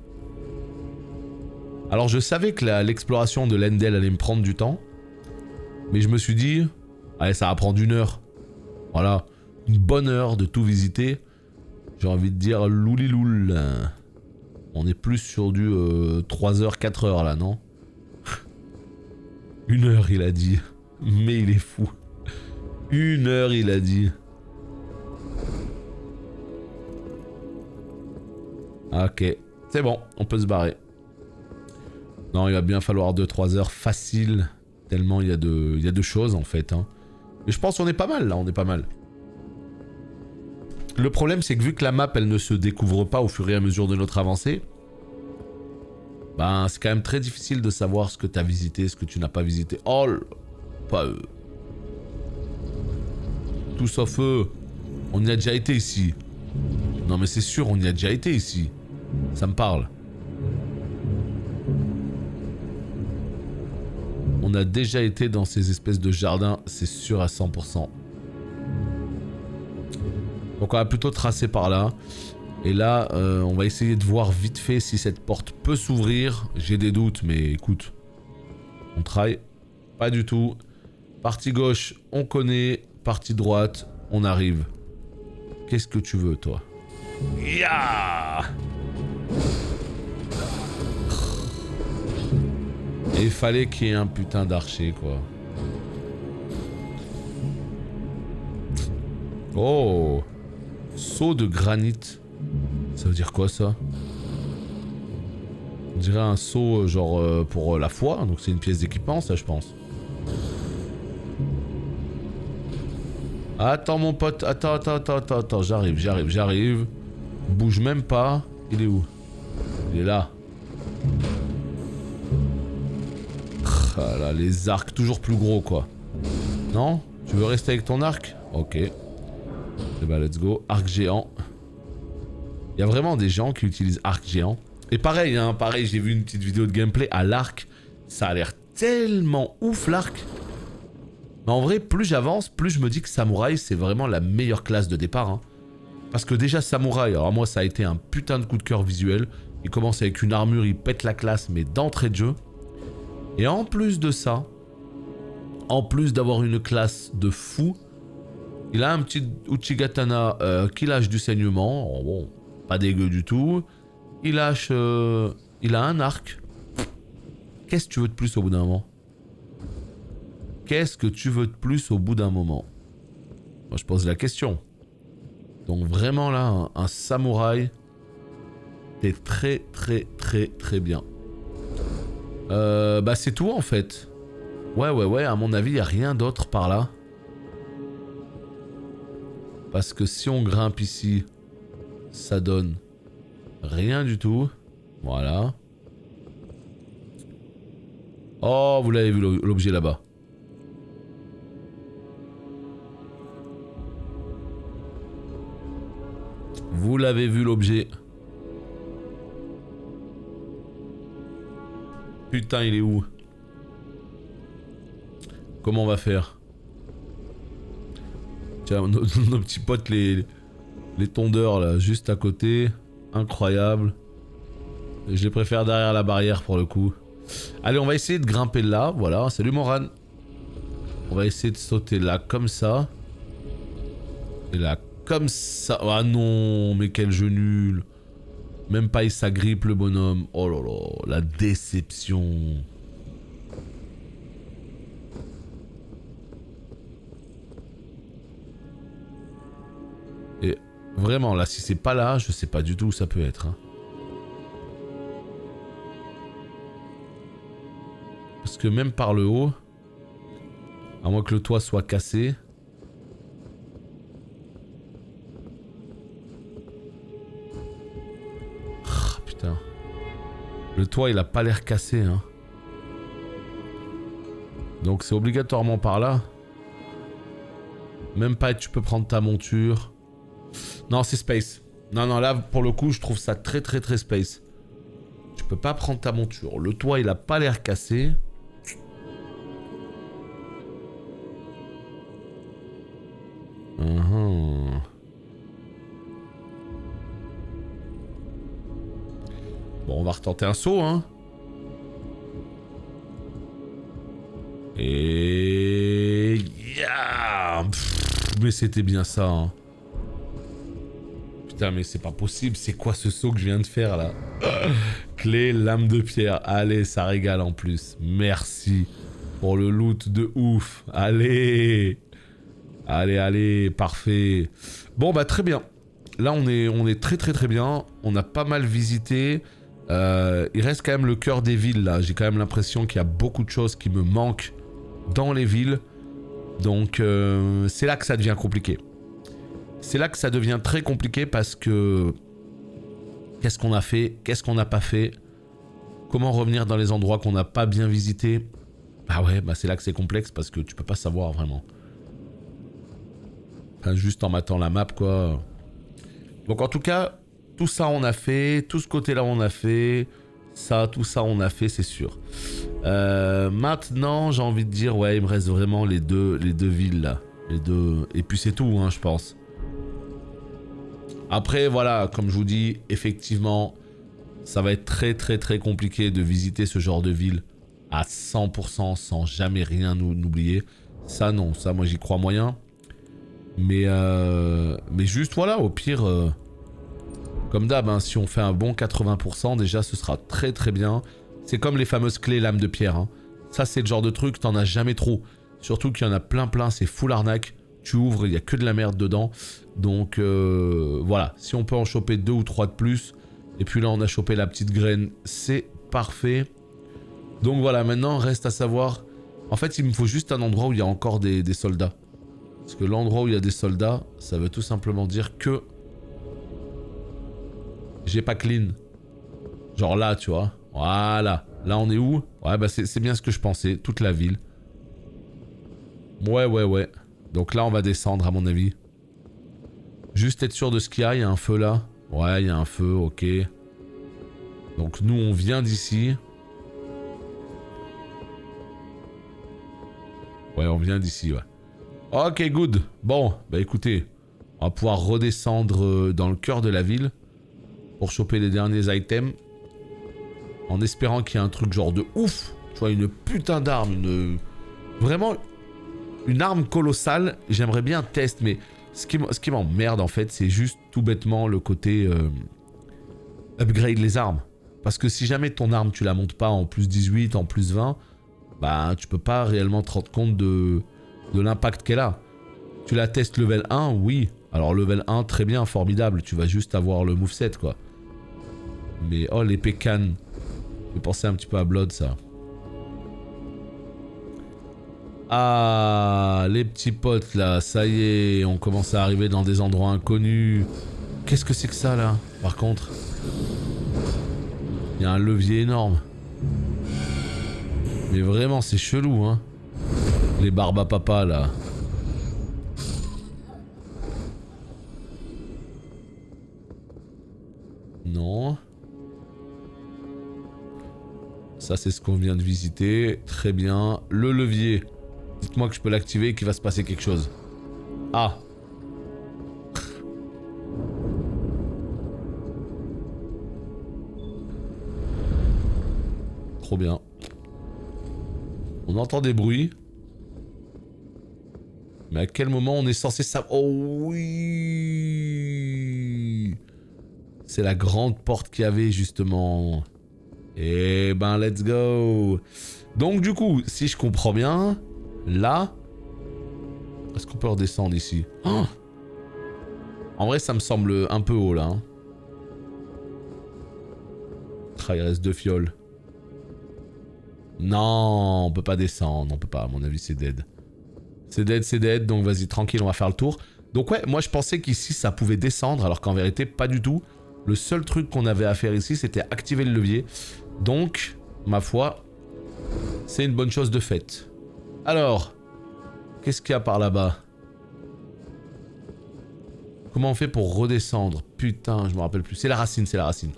Alors je savais que l'exploration de Lendel allait me prendre du temps. Mais je me suis dit... Allez, ça va prendre 1 heure. Voilà. Une bonne heure de tout visiter. J'ai envie de dire louliloul. On est plus sur du 3 heures, 4 heures là, non? 1 heure, il a dit. Mais il est fou. 1 heure, il a dit. Ok. C'est bon, on peut se barrer. Non, il va bien falloir 2-3 heures facile. Tellement il y a de choses en fait. Hein. Mais je pense qu'on est pas mal là, on est pas mal. Le problème c'est que vu que la map elle ne se découvre pas au fur et à mesure de notre avancée, ben c'est quand même très difficile de savoir ce que tu as visité, ce que tu n'as pas visité. Oh, pas eux. Tout sauf eux. On y a déjà été ici. Non mais c'est sûr, on y a déjà été ici. Ça me parle. On a déjà été dans ces espèces de jardins, c'est sûr à 100%. Donc on va plutôt tracer par là. Et là, on va essayer de voir vite fait si cette porte peut s'ouvrir. J'ai des doutes, mais écoute. On try. Pas du tout. Partie gauche, on connaît. Partie droite, on arrive. Qu'est-ce que tu veux, toi? Ya! Et il fallait qu'il y ait un putain d'archer, quoi. Oh! Seau de granit. Ça veut dire quoi, ça? On dirait un seau, genre, pour la foi. Donc c'est une pièce d'équipement, ça, je pense. Attends, mon pote. Attends. J'arrive. Bouge même pas. Il est où? Il est là. Ah là, les arcs toujours plus gros, quoi. Non? Tu veux rester avec ton arc? Ok. Et bah, let's go. Arc géant. Il y a vraiment des gens qui utilisent arc géant. Et pareil, hein, pareil, j'ai vu une petite vidéo de gameplay à l'arc. Ça a l'air tellement ouf l'arc. Mais en vrai, plus j'avance, plus je me dis que samouraï, c'est vraiment la meilleure classe de départ. Hein. Parce que déjà samouraï, alors moi ça a été un putain de coup de cœur visuel. Il commence avec une armure, il pète la classe, mais d'entrée de jeu. Et en plus de ça, en plus d'avoir une classe de fou, il a un petit Uchigatana qui lâche du saignement. Oh, bon, pas dégueu du tout. Il lâche... il a un arc. Qu'est-ce que tu veux de plus au bout d'un moment? Qu'est-ce que tu veux de plus au bout d'un moment? Moi je pose la question. Donc vraiment là, un samouraï, t'es très très très très bien. Bah c'est tout en fait. Ouais, à mon avis, il n'y a rien d'autre par là. Parce que si on grimpe ici, ça donne rien du tout. Voilà. Oh, vous l'avez vu l'objet là-bas. Vous l'avez vu l'objet. Putain, il est où? Comment on va faire? Tiens, nos petits potes, les tondeurs là, juste à côté. Incroyable. Je les préfère derrière la barrière pour le coup. Allez, on va essayer de grimper là. Voilà, salut Moran. On va essayer de sauter là comme ça. Et là comme ça. Ah non, mais quel jeu nul. Même pas il s'agrippe le bonhomme. Oh là là, la déception. Et vraiment là, si c'est pas là, je sais pas du tout où ça peut être. Hein. Parce que même par le haut, à moins que le toit soit cassé. Ah, putain. Le toit il a pas l'air cassé hein. Donc c'est obligatoirement par là. Même pas tu peux prendre ta monture. Non c'est space. Non là pour le coup je trouve ça très très très space. Tu peux pas prendre ta monture. Le toit il a pas l'air cassé. Bon, on va retenter un saut, hein. Et... Yeah mais c'était bien ça, hein. Putain, mais c'est pas possible. C'est quoi ce saut que je viens de faire, là? Clé, lame de pierre. Allez, ça régale en plus. Merci pour le loot de ouf. Allez. Allez, parfait. Bon, bah très bien. Là, on est très très très bien. On a pas mal visité. Il reste quand même le cœur des villes, là. J'ai quand même l'impression qu'il y a beaucoup de choses qui me manquent dans les villes. Donc, c'est là que ça devient compliqué. C'est là que ça devient très compliqué parce que... Qu'est-ce qu'on a fait? Qu'est-ce qu'on n'a pas fait? Comment revenir dans les endroits qu'on n'a pas bien visités? Ah ouais, bah c'est là que c'est complexe parce que tu peux pas savoir vraiment. Enfin, juste en matant la map, quoi. Donc en tout cas, tout ça on a fait. Tout ce côté-là on a fait. Ça, tout ça on a fait, c'est sûr. Maintenant, j'ai envie de dire, ouais, il me reste vraiment les deux villes, là. Les deux... Et puis c'est tout, hein, je pense. Après, voilà, comme je vous dis, effectivement, ça va être très très très compliqué de visiter ce genre de ville à 100% sans jamais rien oublier. Ça, non, ça, moi, j'y crois moyen. Mais juste, voilà, au pire, comme d'hab, hein, si on fait un bon 80%, déjà, ce sera très très bien. C'est comme les fameuses clés lames de pierre. Hein. Ça, c'est le genre de truc, t'en as jamais trop. Surtout qu'il y en a plein, c'est full arnaque. Tu ouvres, il n'y a que de la merde dedans. Donc, voilà, si on peut en choper 2 ou 3 de plus. Et puis là, on a chopé la petite graine, c'est parfait. Donc voilà, maintenant, reste à savoir... En fait, il me faut juste un endroit où il y a encore des soldats. Parce que l'endroit où il y a des soldats, ça veut tout simplement dire que... j'ai pas clean. Genre là, tu vois. Voilà. Là, on est où? Ouais, bah c'est bien ce que je pensais. Toute la ville. Ouais. Donc là, on va descendre, à mon avis. Juste être sûr de ce qu'il y a. Il y a un feu là. Ouais, il y a un feu, ok. Donc nous, on vient d'ici. Ouais, on vient d'ici, ouais. Ok, good. Bon, bah écoutez, on va pouvoir redescendre dans le cœur de la ville pour choper les derniers items. En espérant qu'il y ait un truc genre de ouf. Tu vois, une putain d'arme, vraiment une arme colossale. J'aimerais bien tester, mais ce qui m'emmerde en fait, c'est juste tout bêtement le côté upgrade les armes. Parce que si jamais ton arme, tu la montes pas en plus 18, en plus 20, bah tu peux pas réellement te rendre compte de l'impact qu'elle a. Tu la testes level 1, oui. Alors level 1, très bien, formidable. Tu vas juste avoir le moveset, quoi. Mais oh, l'épée canne. J'ai pensé un petit peu à Blood, ça. Ah, les petits potes, là. Ça y est, on commence à arriver dans des endroits inconnus. Qu'est-ce que c'est que ça, là? Par contre, il y a un levier énorme. Mais vraiment, c'est chelou, hein. Les barbes à papa, là. Non. Ça, c'est ce qu'on vient de visiter. Très bien. Le levier. Dites-moi que je peux l'activer et qu'il va se passer quelque chose. Ah. Trop bien. On entend des bruits. Mais à quel moment on est censé savoir... Oh oui. C'est la grande porte qu'il y avait justement. Eh ben let's go. Donc du coup, si je comprends bien, là... Est-ce qu'on peut redescendre ici? Oh, en vrai ça me semble un peu haut là. Hein. Ah, il reste 2 fioles. Non, on peut pas descendre, on peut pas, à mon avis c'est dead. C'est dead, donc vas-y tranquille, on va faire le tour. Donc ouais, moi je pensais qu'ici ça pouvait descendre, alors qu'en vérité pas du tout. Le seul truc qu'on avait à faire ici, c'était activer le levier. Donc, ma foi, c'est une bonne chose de faite. Alors, qu'est-ce qu'il y a par là-bas? Comment on fait pour redescendre? Putain, je me rappelle plus. C'est la racine, c'est la racine.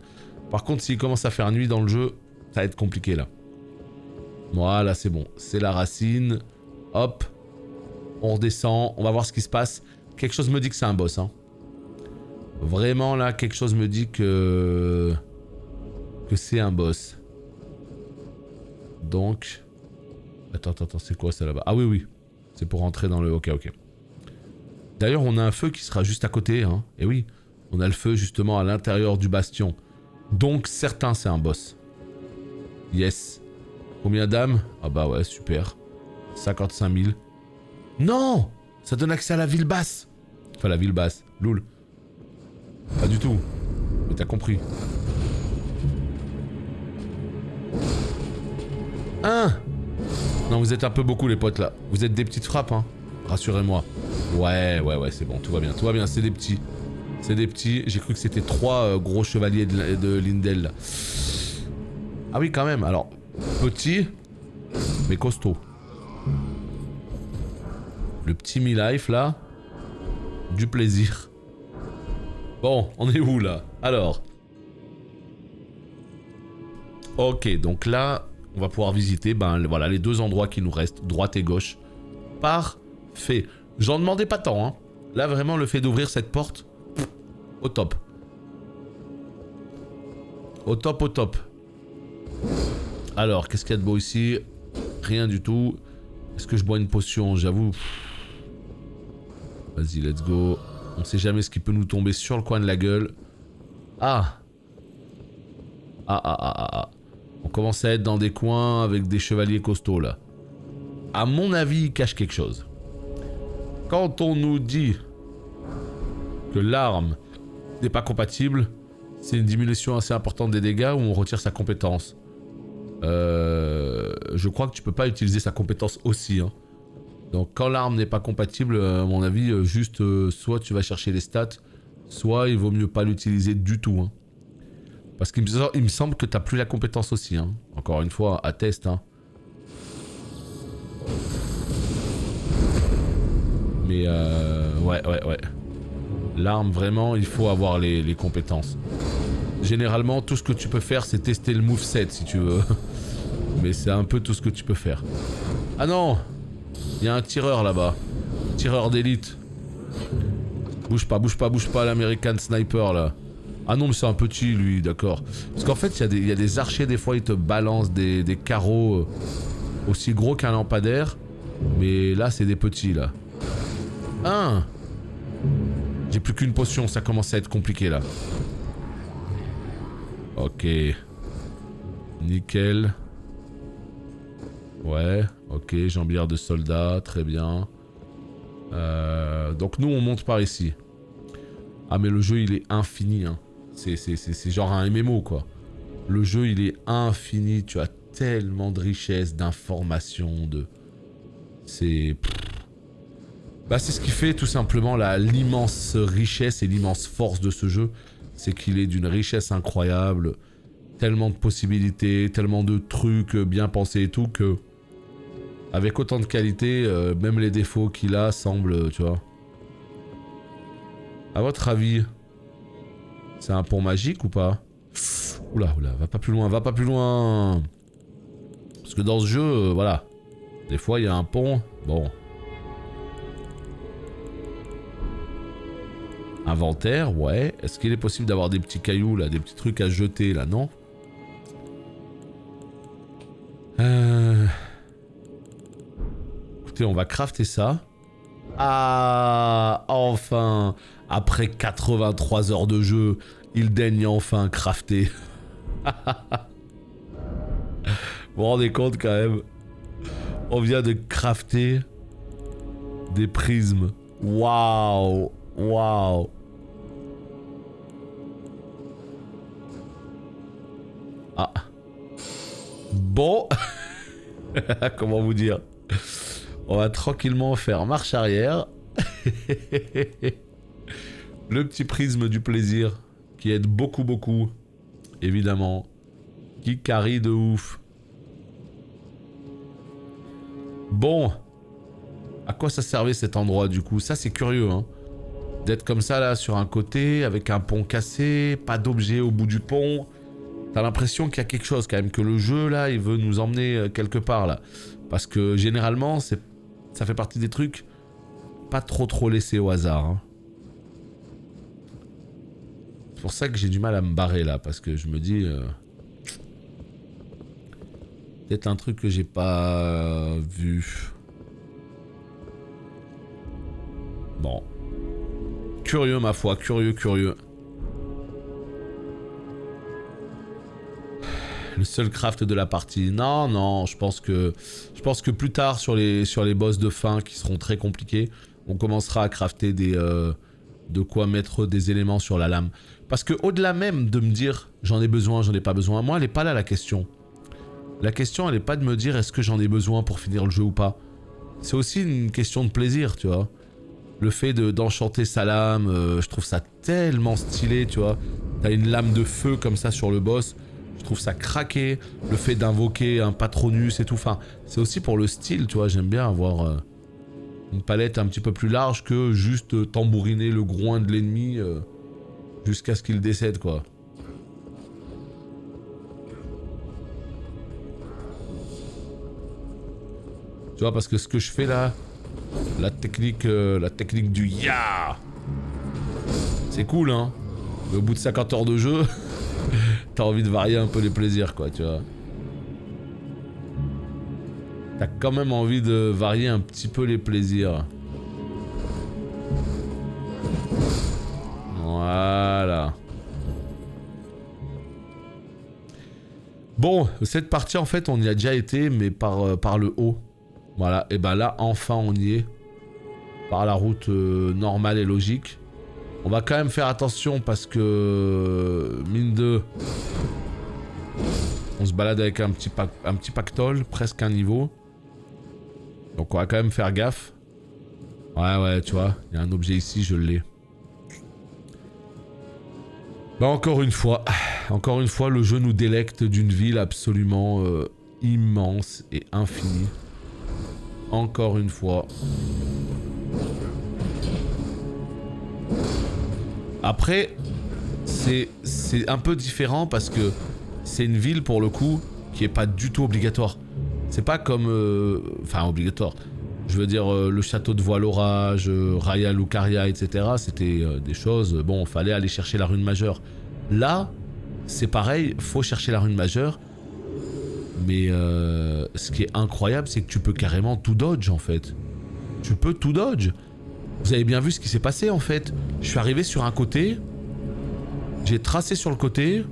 Par contre, s'il commence à faire nuit dans le jeu, ça va être compliqué là. Voilà, c'est bon. C'est la racine. Hop. On redescend. On va voir ce qui se passe. Quelque chose me dit que c'est un boss, hein. Vraiment là, quelque chose me dit que c'est un boss. Donc... Attends, c'est quoi ça là-bas? Ah oui, oui. C'est pour rentrer dans le... Ok. D'ailleurs, on a un feu qui sera juste à côté, hein. Et oui, on a le feu justement à l'intérieur du bastion. Donc, certain, c'est un boss. Yes. Combien d'âmes? Ah bah ouais, super. 55 000. Non! Ça donne accès à la ville basse. Enfin, la ville basse. Loul. Pas du tout. Mais t'as compris. Hein? Non, vous êtes un peu beaucoup les potes là. Vous êtes des petites frappes, hein. Rassurez-moi. Ouais, c'est bon, tout va bien, c'est des petits. C'est des petits. J'ai cru que c'était 3 gros chevaliers de Lindel là. Ah oui, quand même. Alors, petit, mais costaud. Le petit mi-life là. Du plaisir. Bon, on est où là? Alors. Ok, donc là, on va pouvoir visiter voilà, les 2 endroits qui nous restent, droite et gauche. Parfait. J'en demandais pas tant, hein. Là, vraiment, le fait d'ouvrir cette porte, au top. Au top. Alors, qu'est-ce qu'il y a de beau ici? Rien du tout. Est-ce que je bois une potion? J'avoue. Vas-y, let's go. On sait jamais ce qui peut nous tomber sur le coin de la gueule. Ah. On commence à être dans des coins avec des chevaliers costauds, là. À mon avis, ils cachent quelque chose. Quand on nous dit que l'arme n'est pas compatible, c'est une diminution assez importante des dégâts ou on retire sa compétence. Je crois que tu peux pas utiliser sa compétence aussi, hein. Donc quand l'arme n'est pas compatible, à mon avis, juste soit tu vas chercher les stats, soit il vaut mieux pas l'utiliser du tout, hein. Parce qu'il me semble que t'as plus la compétence aussi, hein. Encore une fois, à test, hein. Mais ouais. L'arme, vraiment, il faut avoir les compétences. Généralement, tout ce que tu peux faire, c'est tester le moveset, si tu veux. Mais c'est un peu tout ce que tu peux faire. Ah non! Il y a un tireur là-bas. Tireur d'élite. Bouge pas, bouge pas, bouge pas, l'American Sniper, là. Ah non, mais c'est un petit, lui, d'accord. Parce qu'en fait, il y a des archers, des fois, ils te balancent des carreaux aussi gros qu'un lampadaire. Mais là, c'est des petits, là. Ah! J'ai plus qu'une potion, ça commence à être compliqué, là. Ok. Nickel. Ouais, ok, jambière de soldat, très bien. Donc nous, on monte par ici. Ah, mais le jeu, il est infini, hein. C'est genre un MMO, quoi. Le jeu, il est infini, tu as tellement de richesses, d'informations, de... C'est... Bah, c'est ce qui fait tout simplement l'immense richesse et l'immense force de ce jeu. C'est qu'il est d'une richesse incroyable, tellement de possibilités, tellement de trucs bien pensés et tout que... Avec autant de qualité, même les défauts qu'il a semblent, tu vois. À votre avis, c'est un pont magique ou pas? Oula, oula, va pas plus loin, va pas plus loin. Parce que dans ce jeu, voilà. Des fois, il y a un pont. Bon. Inventaire, ouais. Est-ce qu'il est possible d'avoir des petits cailloux, là, des petits trucs à jeter, là, non? Écoutez, on va crafter ça. Ah, enfin. Après 83 heures de jeu, il daigne enfin crafter. Vous vous rendez compte quand même? On vient de crafter des prismes. Waouh, waouh. Ah. Bon. Comment vous dire? On va tranquillement faire marche arrière. Le petit prisme du plaisir qui aide beaucoup, beaucoup. Évidemment. Qui carry de ouf. Bon. À quoi ça servait cet endroit du coup? Ça c'est curieux, hein. D'être comme ça là sur un côté avec un pont cassé, pas d'objet au bout du pont. T'as l'impression qu'il y a quelque chose quand même, que le jeu là il veut nous emmener quelque part là. Parce que généralement ça fait partie des trucs pas trop laissés au hasard, hein. C'est pour ça que j'ai du mal à me barrer là, parce que je me dis... peut-être un truc que j'ai pas vu. Bon. Curieux ma foi, curieux, curieux. Le seul craft de la partie. Non, non, je pense que plus tard sur les boss de fin qui seront très compliqués, on commencera à crafter des... de quoi mettre des éléments sur la lame. Parce que au-delà même de me dire j'en ai besoin, j'en ai pas besoin, moi elle est pas là la question. La question elle est pas de me dire est-ce que j'en ai besoin pour finir le jeu ou pas. C'est aussi une question de plaisir, tu vois. Le fait d'enchanter sa lame, je trouve ça tellement stylé, tu vois. T'as une lame de feu comme ça sur le boss, je trouve ça craqué. Le fait d'invoquer un Patronus et tout, enfin, c'est aussi pour le style, tu vois. J'aime bien avoir une palette un petit peu plus large que juste tambouriner le groin de l'ennemi jusqu'à ce qu'il décède, quoi. Tu vois, parce que ce que je fais là, la technique du ya, c'est cool, hein. Mais au bout de 50 heures de jeu, t'as envie de varier un peu les plaisirs, quoi, tu vois. T'as quand même envie de varier un petit peu les plaisirs. Voilà. Bon, cette partie en fait on y a déjà été mais par le haut. Voilà, et ben là enfin on y est. Par la route normale et logique. On va quand même faire attention parce que mine de... On se balade avec un petit pactole, presque un niveau. Donc on va quand même faire gaffe. Ouais, tu vois, il y a un objet ici, je l'ai. Bah encore une fois, le jeu nous délecte d'une ville absolument immense et infinie. Encore une fois. Après, c'est un peu différent parce que c'est une ville pour le coup qui est pas du tout obligatoire. C'est pas comme... Enfin, obligatoire. Je veux dire, le château de Voile-Orage, Raya Lucaria, etc. C'était des choses... Bon, fallait aller chercher la rune majeure. Là, c'est pareil, faut chercher la rune majeure. Mais ce qui est incroyable, c'est que tu peux carrément tout dodge en fait. Tu peux tout dodge. Vous avez bien vu ce qui s'est passé en fait. Je suis arrivé sur un côté. J'ai tracé sur le côté.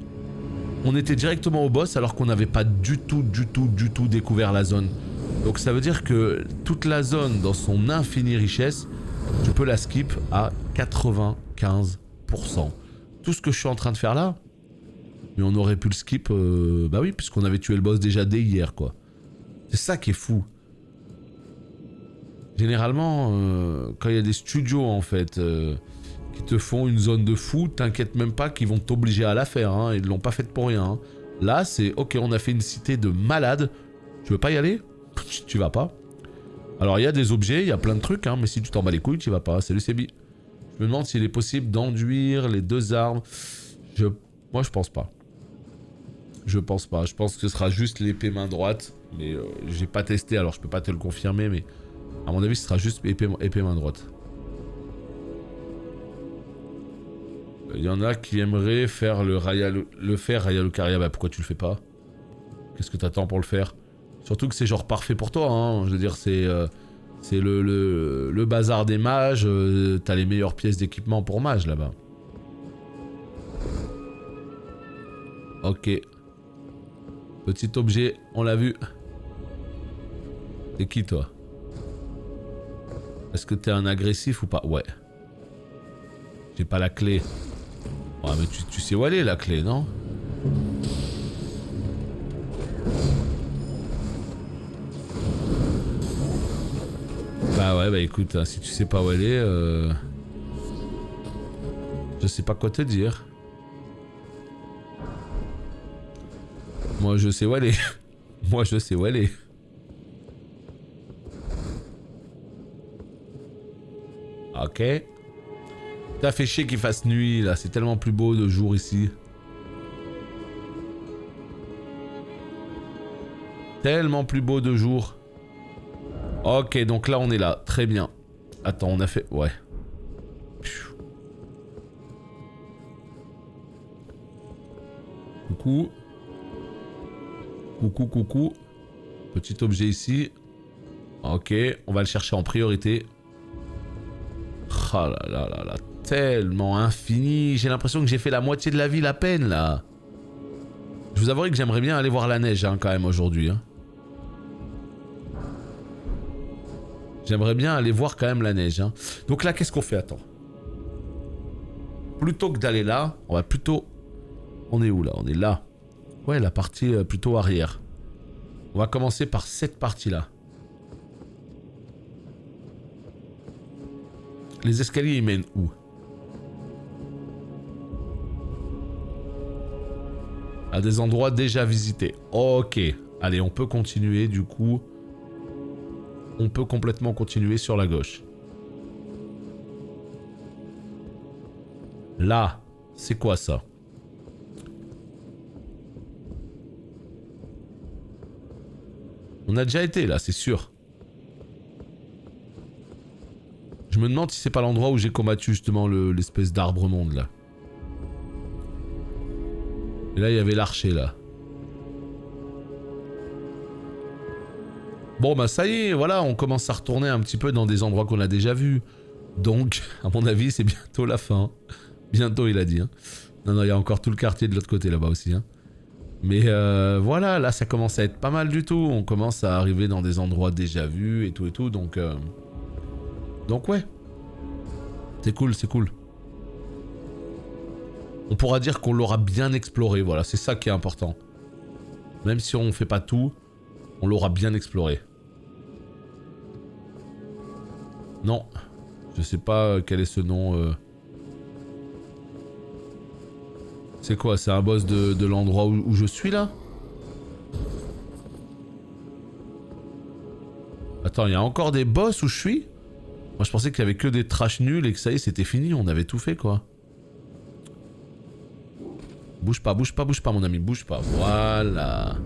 On était directement au boss alors qu'on n'avait pas du tout découvert la zone. Donc ça veut dire que toute la zone dans son infinie richesse, tu peux la skip à 95%. Tout ce que je suis en train de faire là, mais on aurait pu le skip, bah oui, puisqu'on avait tué le boss déjà dès hier, quoi. C'est ça qui est fou. Généralement, quand il y a des studios, en fait, qui te font une zone de fou, t'inquiète même pas qu'ils vont t'obliger à la faire, hein, ils l'ont pas faite pour rien. Hein. Là, c'est, ok, on a fait une cité de malades, tu veux pas y aller? Tu vas pas. Alors, il y a des objets, il y a plein de trucs, hein, mais si tu t'en bats les couilles, tu vas pas, c'est le CB. Je me demande s'il est possible d'enduire les deux armes. Moi, je pense pas. Je pense pas. Je pense que ce sera juste l'épée main droite. Mais j'ai pas testé, alors je peux pas te le confirmer. Mais à mon avis, ce sera juste épée main droite. Il y en a qui aimeraient faire le Raya Lucaria. Bah pourquoi tu le fais pas? Qu'est-ce que t'attends pour le faire? Surtout que c'est genre parfait pour toi. Hein. Je veux dire, c'est le bazar des mages. T'as les meilleures pièces d'équipement pour mage là-bas. Ok. Petit objet, on l'a vu. T'es qui toi? Est-ce que t'es un agressif ou pas? Ouais. J'ai pas la clé. Ouais mais tu sais où elle est la clé, non? Bah ouais, bah écoute, hein, si tu sais pas où elle est, je sais pas quoi te dire. Moi je sais où elle est. Moi je sais où elle est. Ok. T'as fait chier qu'il fasse nuit là, c'est tellement plus beau de jour ici. Tellement plus beau de jour. Ok, donc là on est là, très bien. Attends, on a fait... Ouais. Coucou. Coucou. Petit objet ici. Ok, on va le chercher en priorité. Oh là, tellement infini. J'ai l'impression que j'ai fait la moitié de la ville à peine là. Je vous avouerai que j'aimerais bien aller voir la neige hein, quand même aujourd'hui. Hein. J'aimerais bien aller voir quand même la neige. Hein. Donc là, qu'est-ce qu'on fait? Attends. Plutôt que d'aller là, on va plutôt... On est où là? On est là. Ouais, la partie plutôt arrière. On va commencer par cette partie-là. Les escaliers, ils mènent où? À des endroits déjà visités. Ok. Allez, on peut continuer du coup. On peut complètement continuer sur la gauche. Là, c'est quoi ça? On a déjà été là, c'est sûr. Je me demande si c'est pas l'endroit où j'ai combattu justement l'espèce d'arbre monde là. Et là, il y avait l'archer là. Bon bah ça y est, voilà, on commence à retourner un petit peu dans des endroits qu'on a déjà vus. Donc, à mon avis, c'est bientôt la fin. Bientôt, il a dit. Hein. Non, il y a encore tout le quartier de l'autre côté là-bas aussi. Hein. Mais voilà, là, ça commence à être pas mal du tout. On commence à arriver dans des endroits déjà vus et tout. Donc ouais. C'est cool, c'est cool. On pourra dire qu'on l'aura bien exploré, voilà, c'est ça qui est important. Même si on fait pas tout, on l'aura bien exploré. Non, je sais pas quel est ce nom. C'est quoi? C'est un boss de l'endroit où je suis là? Attends, il y a encore des boss où je suis? Moi je pensais qu'il y avait que des trash nuls et que ça y est, c'était fini, on avait tout fait quoi. Bouge pas, bouge pas, bouge pas mon ami, bouge pas. Voilà.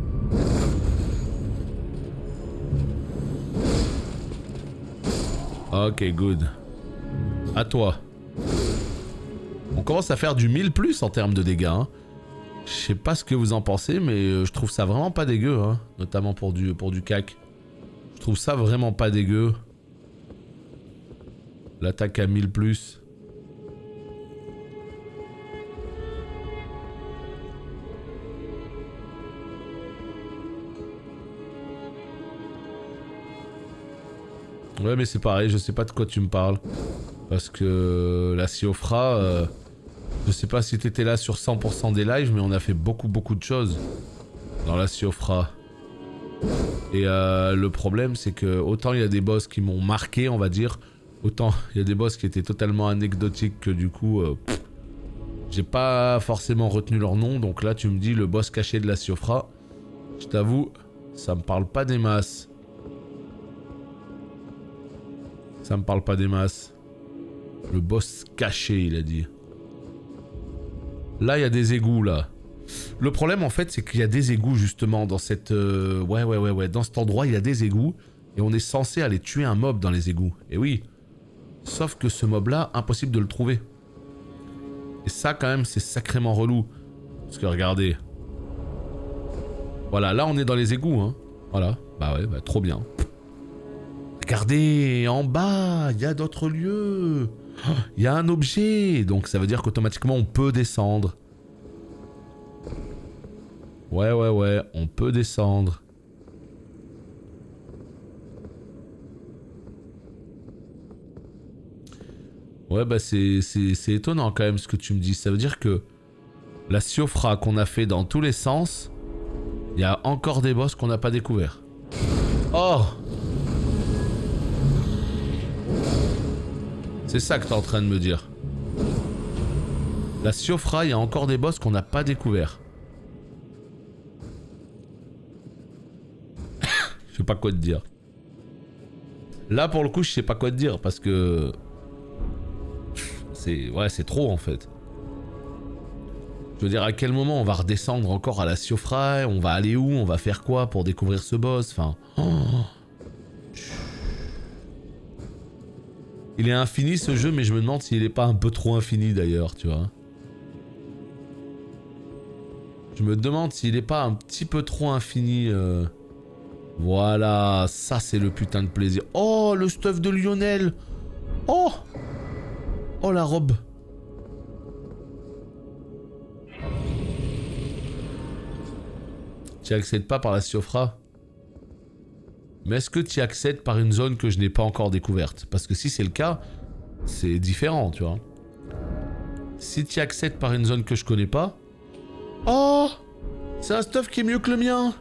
Ok, good. À toi. On commence à faire du 1000 plus en termes de dégâts. Hein. Je sais pas ce que vous en pensez, mais je trouve ça vraiment pas dégueu. Hein. Notamment pour du cac. Je trouve ça vraiment pas dégueu. L'attaque à 1000 plus. Ouais mais c'est pareil, je sais pas de quoi tu me parles. Parce que la Siofra, je sais pas si t'étais là sur 100% des lives, mais on a fait beaucoup de choses dans la Siofra. Et le problème c'est que autant il y a des boss qui m'ont marqué on va dire, autant il y a des boss qui étaient totalement anecdotiques que du coup j'ai pas forcément retenu leur nom. Donc là tu me dis le boss caché de la Siofra, je t'avoue ça me parle pas des masses. Ça me parle pas des masses. Le boss caché, il a dit. Là, il y a des égouts, là. Le problème, en fait, c'est qu'il y a des égouts, justement, dans cette... Ouais. Dans cet endroit, il y a des égouts. Et on est censé aller tuer un mob dans les égouts. Et oui. Sauf que ce mob-là, impossible de le trouver. Et ça, quand même, c'est sacrément relou. Parce que, regardez. Voilà, là, on est dans les égouts, hein. Voilà. Bah ouais, bah trop bien. Regardez, en bas, il y a d'autres lieux. Il y a un objet. Donc ça veut dire qu'automatiquement on peut descendre. Ouais, on peut descendre. Ouais, bah c'est étonnant quand même ce que tu me dis. Ça veut dire que la Siofra qu'on a fait dans tous les sens, il y a encore des boss qu'on n'a pas découverts. Oh! C'est ça que t'es en train de me dire. La Siofra, il y a encore des boss qu'on n'a pas découverts. Je sais pas quoi te dire. Là, pour le coup, je sais pas quoi te dire parce que... Ouais, c'est trop en fait. Je veux dire, à quel moment on va redescendre encore à la Siofra? On va aller où? On va faire quoi pour découvrir ce boss? Enfin... Oh. Il est infini ce jeu, mais je me demande s'il est pas un peu trop infini d'ailleurs, tu vois. Je me demande s'il est pas un petit peu trop infini. Voilà, ça c'est le putain de plaisir. Oh, le stuff de Lionel. Oh. Oh, la robe. Tu accèdes pas par la Siofra? Mais est-ce que tu accèdes par une zone que je n'ai pas encore découverte? Parce que si c'est le cas, c'est différent, tu vois. Si tu accèdes par une zone que je connais pas... Oh! C'est un stuff qui est mieux que le mien!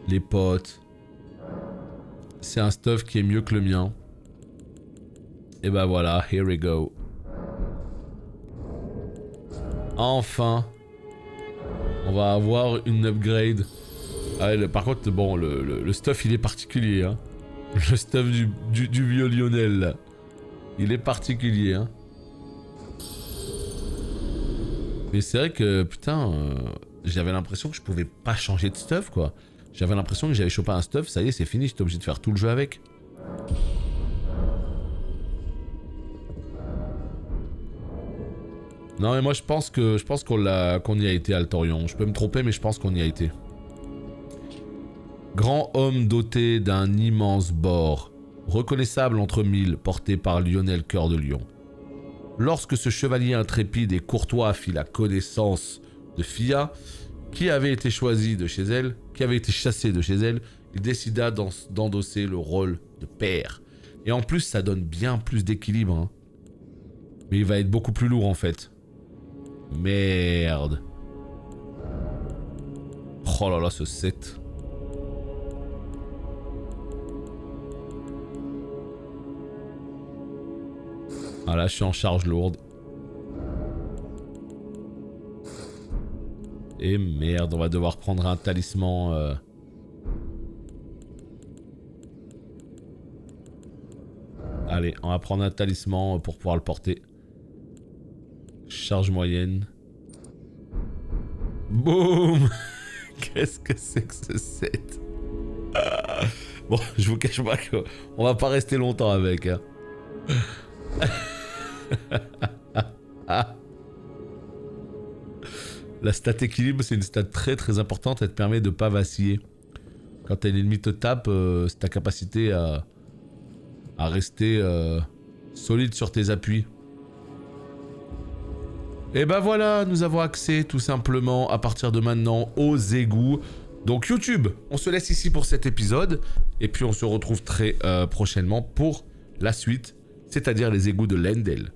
Les potes. C'est un stuff qui est mieux que le mien. Et bah voilà, here we go. Enfin. On va avoir une upgrade. Ah, par contre, bon, le stuff il est particulier, hein. Le stuff du vieux Lionel, là. Il est particulier, hein. Mais c'est vrai que, putain, j'avais l'impression que je pouvais pas changer de stuff, quoi. J'avais l'impression que j'avais chopé un stuff, ça y est, c'est fini, j'étais obligé de faire tout le jeu avec. Non, mais moi, je pense qu'on y a été, Altorion. Je peux me tromper, mais je pense qu'on y a été. Grand homme doté d'un immense bord, reconnaissable entre mille, porté par Lionel Cœur de Lion. Lorsque ce chevalier intrépide et courtois fit la connaissance de Fia, qui avait été choisie de chez elle, qui avait été chassée de chez elle, il décida d'endosser le rôle de père. Et en plus, ça donne bien plus d'équilibre. Hein. Mais il va être beaucoup plus lourd en fait. Merde. Oh là là, ce set. Ah là, je suis en charge lourde. Et merde, on va devoir prendre un talisman. Allez, on va prendre un talisman pour pouvoir le porter. Charge moyenne. Boum. Qu'est-ce que c'est que ce set? Bon, je vous cache pas qu'on va pas rester longtemps avec. Hein. La stat équilibre, c'est une stat très très importante. Elle te permet de pas vaciller. Quand un ennemi te tape, c'est ta capacité à rester solide sur tes appuis. Et ben voilà, nous avons accès tout simplement à partir de maintenant aux égouts. Donc YouTube, on se laisse ici pour cet épisode. Et puis on se retrouve très prochainement pour la suite, c'est-à-dire les égouts de Leyndell.